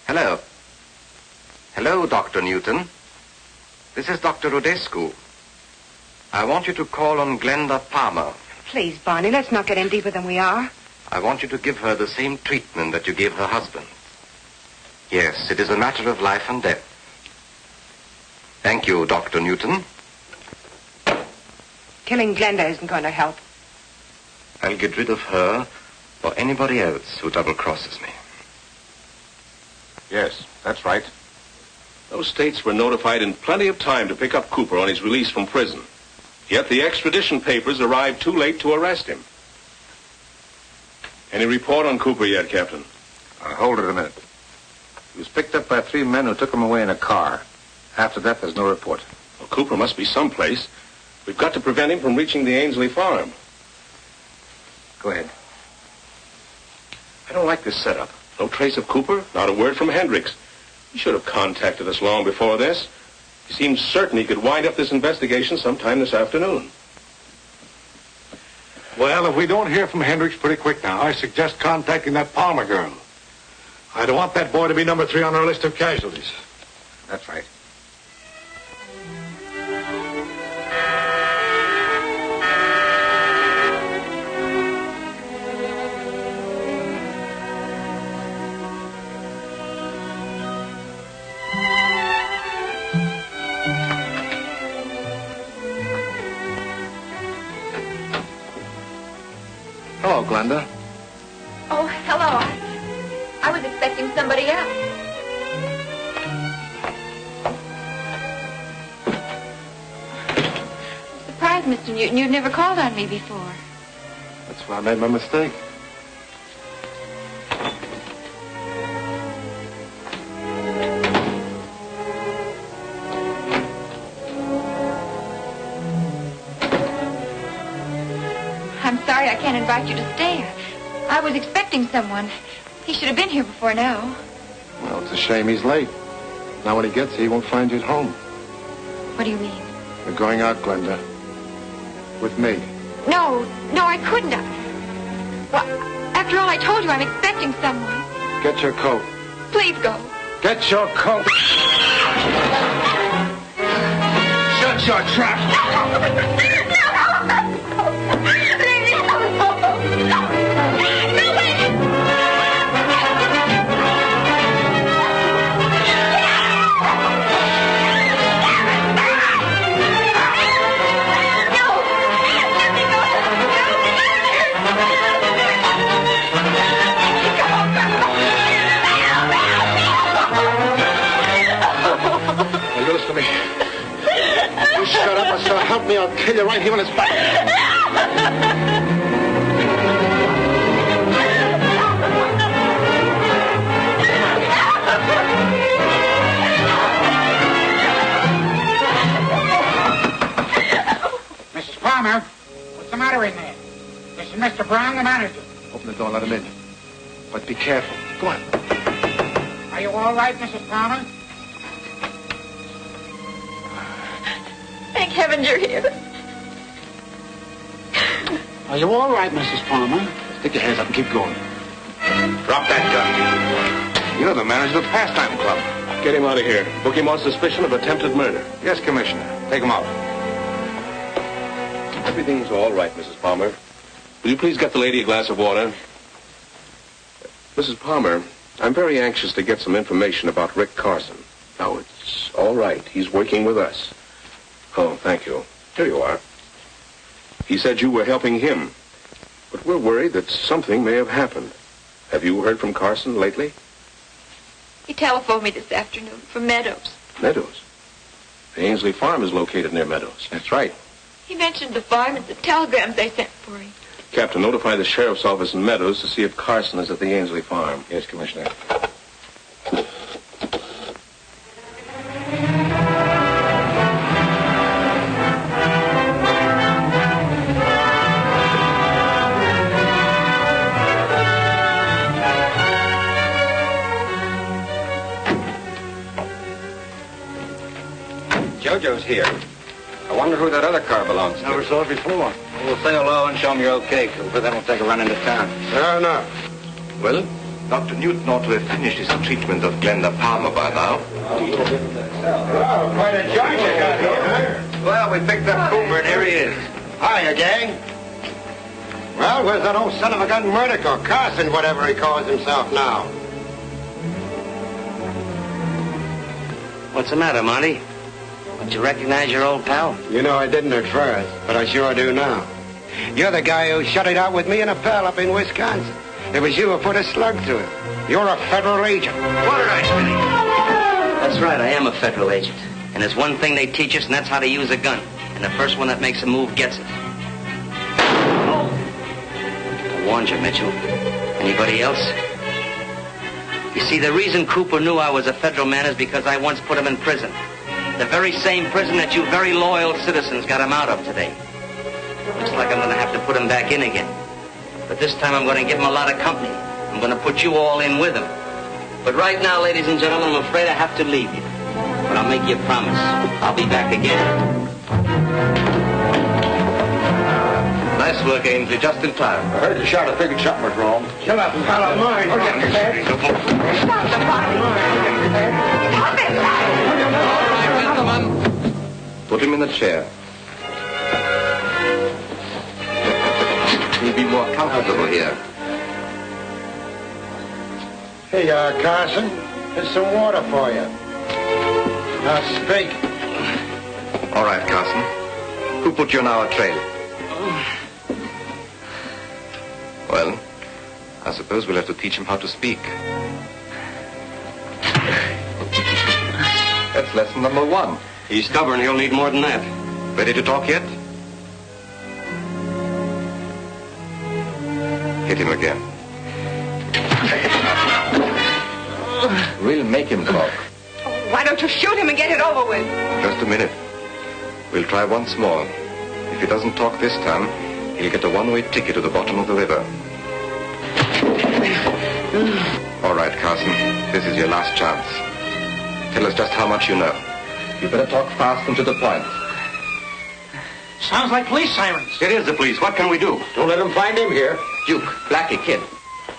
Hello? Hello, Dr. Newton. This is Dr. Rodescu. I want you to call on Glenda Palmer. Please, Barney, let's not get in deeper than we are. I want you to give her the same treatment that you gave her husband. Yes, it is a matter of life and death. Thank you, Dr. Newton. Killing Glenda isn't going to help. I'll get rid of her or anybody else who double-crosses me. Yes, that's right. Those states were notified in plenty of time to pick up Cooper on his release from prison. Yet the extradition papers arrived too late to arrest him. Any report on Cooper yet, Captain? Hold it a minute. He was picked up by 3 men who took him away in a car. After that, there's no report. Well, Cooper must be someplace. We've got to prevent him from reaching the Ainsley farm. Go ahead. I don't like this setup. No trace of Cooper, not a word from Hendricks. He should have contacted us long before this. He seemed certain he could wind up this investigation sometime this afternoon. Well, if we don't hear from Hendricks pretty quick now, I suggest contacting that Palmer girl. I don't want that boy to be number 3 on our list of casualties. That's right. Hello, Glenda. Oh, hello. I was expecting somebody else. I'm surprised, Mr. Newton. You've never called on me before. That's where I made my mistake. I can't invite you to stay. I was expecting someone. He should have been here before now. Well, it's a shame he's late. Now when he gets here, he won't find you at home. What do you mean? We're going out, Glenda. With me. No, I couldn't. Well, after all I told you, I'm expecting someone. Get your coat. Please go. Get your coat. Shut your trap. To me. You shut up, or so help me, I'll kill you right here on his back. Mrs. Palmer, what's the matter in there? This is Mr. Brown, the manager. Open the door and let him in. But be careful. Go on. Are you all right, Mrs. Palmer? Thank heaven you're here. Are you all right, Mrs. Palmer? Stick your hands up and keep going. Drop that gun. You're the manager of the pastime club. Get him out of here. Book him on suspicion of attempted murder. Yes, Commissioner. Take him out. Everything's all right, Mrs. Palmer. Will you please get the lady a glass of water? Mrs. Palmer, I'm very anxious to get some information about Rick Carson. Now, it's all right. He's working with us. Oh, thank you. Here you are. He said you were helping him. But we're worried that something may have happened. Have you heard from Carson lately? He telephoned me this afternoon from Meadows. Meadows? The Ainsley Farm is located near Meadows. That's right. He mentioned the farm and the telegrams they sent for him. Captain, notify the sheriff's office in Meadows to see if Carson is at the Ainsley Farm. Yes, Commissioner. Jojo's here. I wonder who that other car belongs to. Never saw it before. We'll say hello and show him you're okay, Cooper. Then we'll take a run into town. Fair enough. Well, Dr. Newton ought to have finished his treatment of Glenda Palmer by now. Oh, quite a joint you got here, huh? Well, we picked up Cooper, and here he is. Hiya, gang. Well, where's that old son of a gun Murdoch, or Carson, whatever he calls himself now? What's the matter, Monty? Don't you recognize your old pal? You know, I didn't at first, but I sure do now. You're the guy who shut it out with me and a pal up in Wisconsin. It was you who put a slug through it. You're a federal agent. What did I say? That's right, I am a federal agent. And there's one thing they teach us, and that's how to use a gun. And the first one that makes a move gets it. I warned you, Mitchell. Anybody else? You see, the reason Cooper knew I was a federal man is because I once put him in prison. The very same prison that you very loyal citizens got him out of today. Looks like I'm going to have to put him back in again. But this time I'm going to give him a lot of company. I'm going to put you all in with him. But right now, ladies and gentlemen, I'm afraid I have to leave you. But I'll make you a promise. I'll be back again. Nice work, Ainsley. Just in time. I heard you shout. I figured something was wrong. Shut up and follow mine. Stop the Gentlemen, put him in the chair. He'll be more comfortable here. Here you are, Carson. Here's some water for you. Now speak. All right, Carson. Who put you on our trail? Well, I suppose we'll have to teach him how to speak. That's lesson number 1. He's stubborn. He'll need more than that. Ready to talk yet? Hit him again. We'll make him talk. Why don't you shoot him and get it over with? Just a minute. We'll try once more. If he doesn't talk this time, he'll get a one-way ticket to the bottom of the river. All right, Carson. This is your last chance. Tell us just how much you know. You better talk fast and to the point. Sounds like police sirens. It is the police. What can we do? Don't let them find him here. Duke, Blackie, Kid.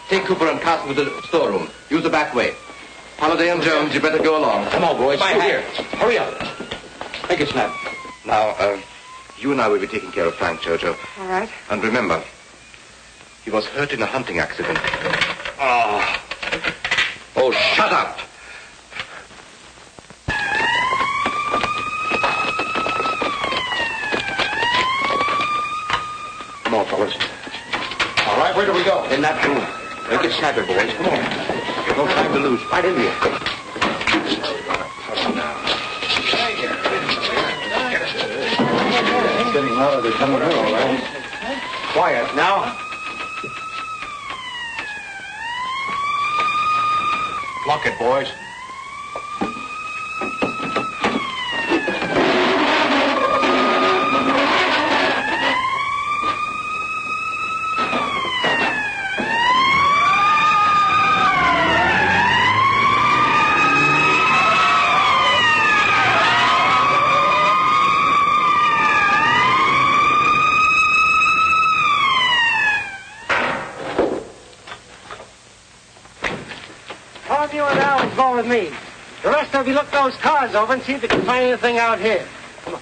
Take Cooper and Carson to the storeroom. Use the back way. Holliday and Jones, you better go along. Come on, boys. By Here. Hurry up. Make it snap. Now, you and I will be taking care of Frank, Jojo. All right. And remember, he was hurt in a hunting accident. Oh, shut up. Come on, fellas. All right, where do we go? In that room. Make it snappy, boys. Come on. No time to lose. Right in here. It's getting louder. They're coming in, all right. Quiet now. Lock it, boys. All of you and Al go with me. The rest of you look those cars over and see if you can find anything out here. Come on.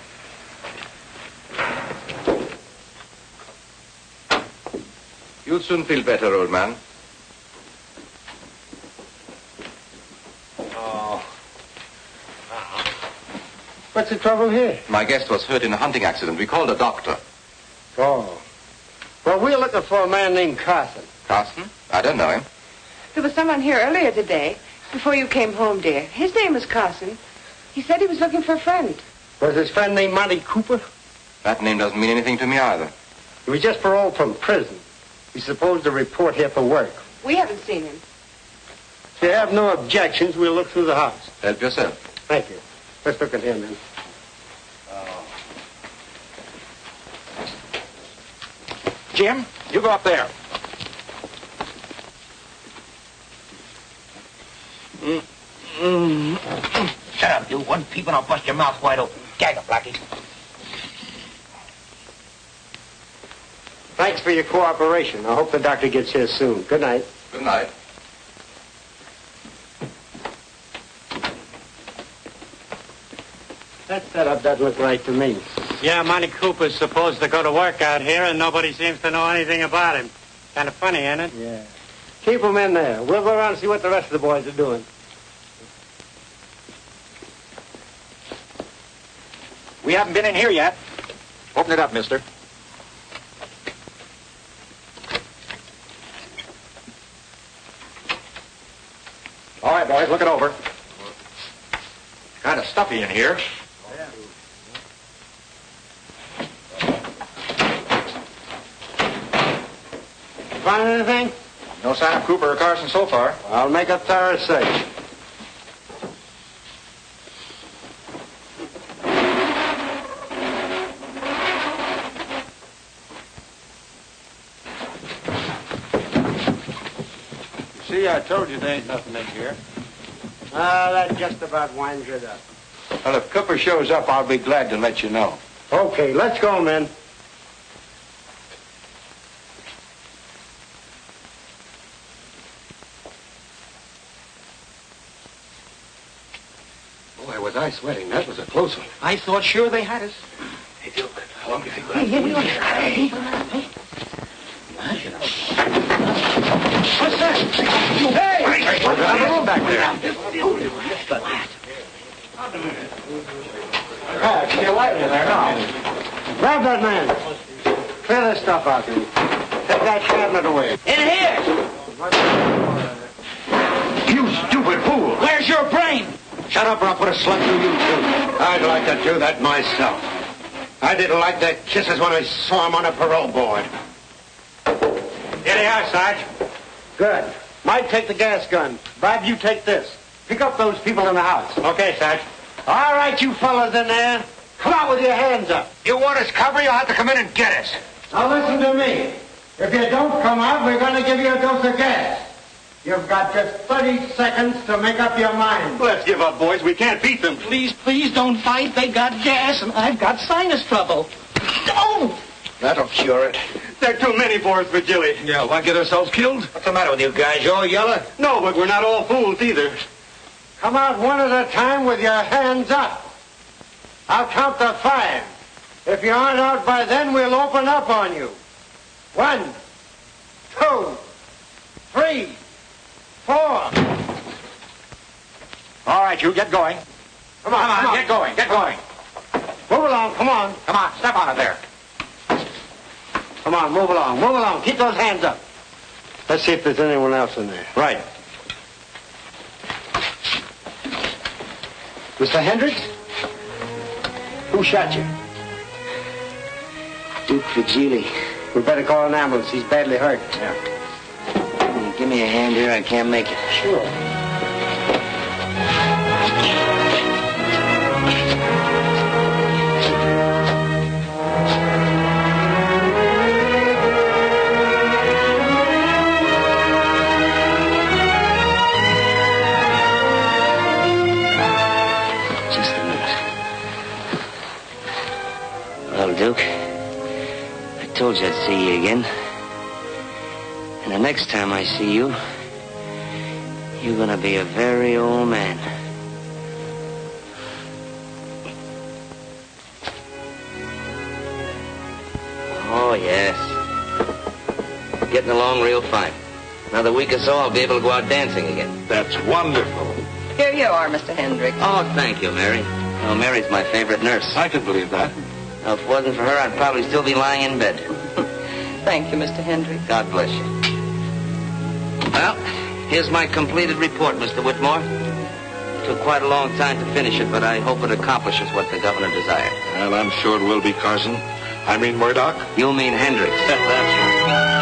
You'll soon feel better, old man. Oh. What's the trouble here? My guest was hurt in a hunting accident. We called a doctor. Oh. Well, we're looking for a man named Carson. Carson? I don't know him. There was someone here earlier today, before you came home, dear. His name was Carson. He said he was looking for a friend. Was his friend named Monty Cooper? That name doesn't mean anything to me either. He was just paroled from prison. He's supposed to report here for work. We haven't seen him. If you have no objections, we'll look through the house. Help yourself. Thank you. Let's look at him, then. Jim, you go up there. Shut up, you. One peep and I'll bust your mouth wide open. Gag him, Blackie. Thanks for your cooperation. I hope the doctor gets here soon. Good night. Good night. That setup doesn't look right to me. Yeah, Monty Cooper's supposed to go to work out here, and nobody seems to know anything about him. Kind of funny, ain't it? Yeah. Keep him in there. We'll go around and see what the rest of the boys are doing. We haven't been in here yet. Open it up, mister. All right, boys, look it over. Kind of stuffy in here. Find anything? No sign of Cooper or Carson so far. I'll make a thorough search. See, I told you there ain't nothing in here. That just about winds it up. Well, if Cooper shows up, I'll be glad to let you know. Okay, let's go, men. Boy, was I sweating. That was a close one. I thought sure they had us. Hey, Duke, how long do you think we'll Hey, have hey, to hey, wait? What's that? Hey! What's that back there? Keep your light in there now. Grab that man. Clear this stuff out there. Take that cabinet away. In here! You stupid fool! Where's your brain? Shut up or I'll put a slug through you, too. I'd like to do that myself. I didn't like their kisses when I saw them on a parole board. Here they are, Sarge. Good. Mike, take the gas gun. Bob, you take this. Pick up those people in the house. Okay, Sarge. All right, you fellas in there. Come out with your hands up. You want us cover, you'll have to come in and get us. Now listen to me. If you don't come out, we're going to give you a dose of gas. You've got just 30 seconds to make up your mind. Let's give up, boys. We can't beat them. Please, please don't fight. They got gas, and I've got sinus trouble. Oh! That'll cure it. They're too many for us, Virgili. Yeah, want to get ourselves killed? What's the matter with you guys? You all yellow? No, but we're not all fools either. Come out one at a time with your hands up. I'll count to 5. If you aren't out by then, we'll open up on you. 1, 2, 3, 4. All right, you get going. Come on, Get going, get going. Move along, come on. Come on, step on it there. Come on, move along. Keep those hands up. Let's see if there's anyone else in there. Right. Mr. Hendricks? Who shot you? Duke Vigili. We better call an ambulance. He's badly hurt. Yeah. Give me a hand here. I can't make it. Sure. Well, Duke, I told you I'd see you again. And the next time I see you, you're gonna be a very old man. Oh, yes. Getting along real fine. Another week or so, I'll be able to go out dancing again. That's wonderful. Here you are, Mr. Hendricks. Oh, thank you, Mary. Oh, Mary's my favorite nurse. I can believe that. Now, if it wasn't for her, I'd probably still be lying in bed. Thank you, Mr. Hendricks. God bless you. Well, here's my completed report, Mr. Whitmore. It took quite a long time to finish it, but I hope it accomplishes what the governor desired. Well, I'm sure it will be, Carson. I mean Murdoch. You mean Hendricks. That's right.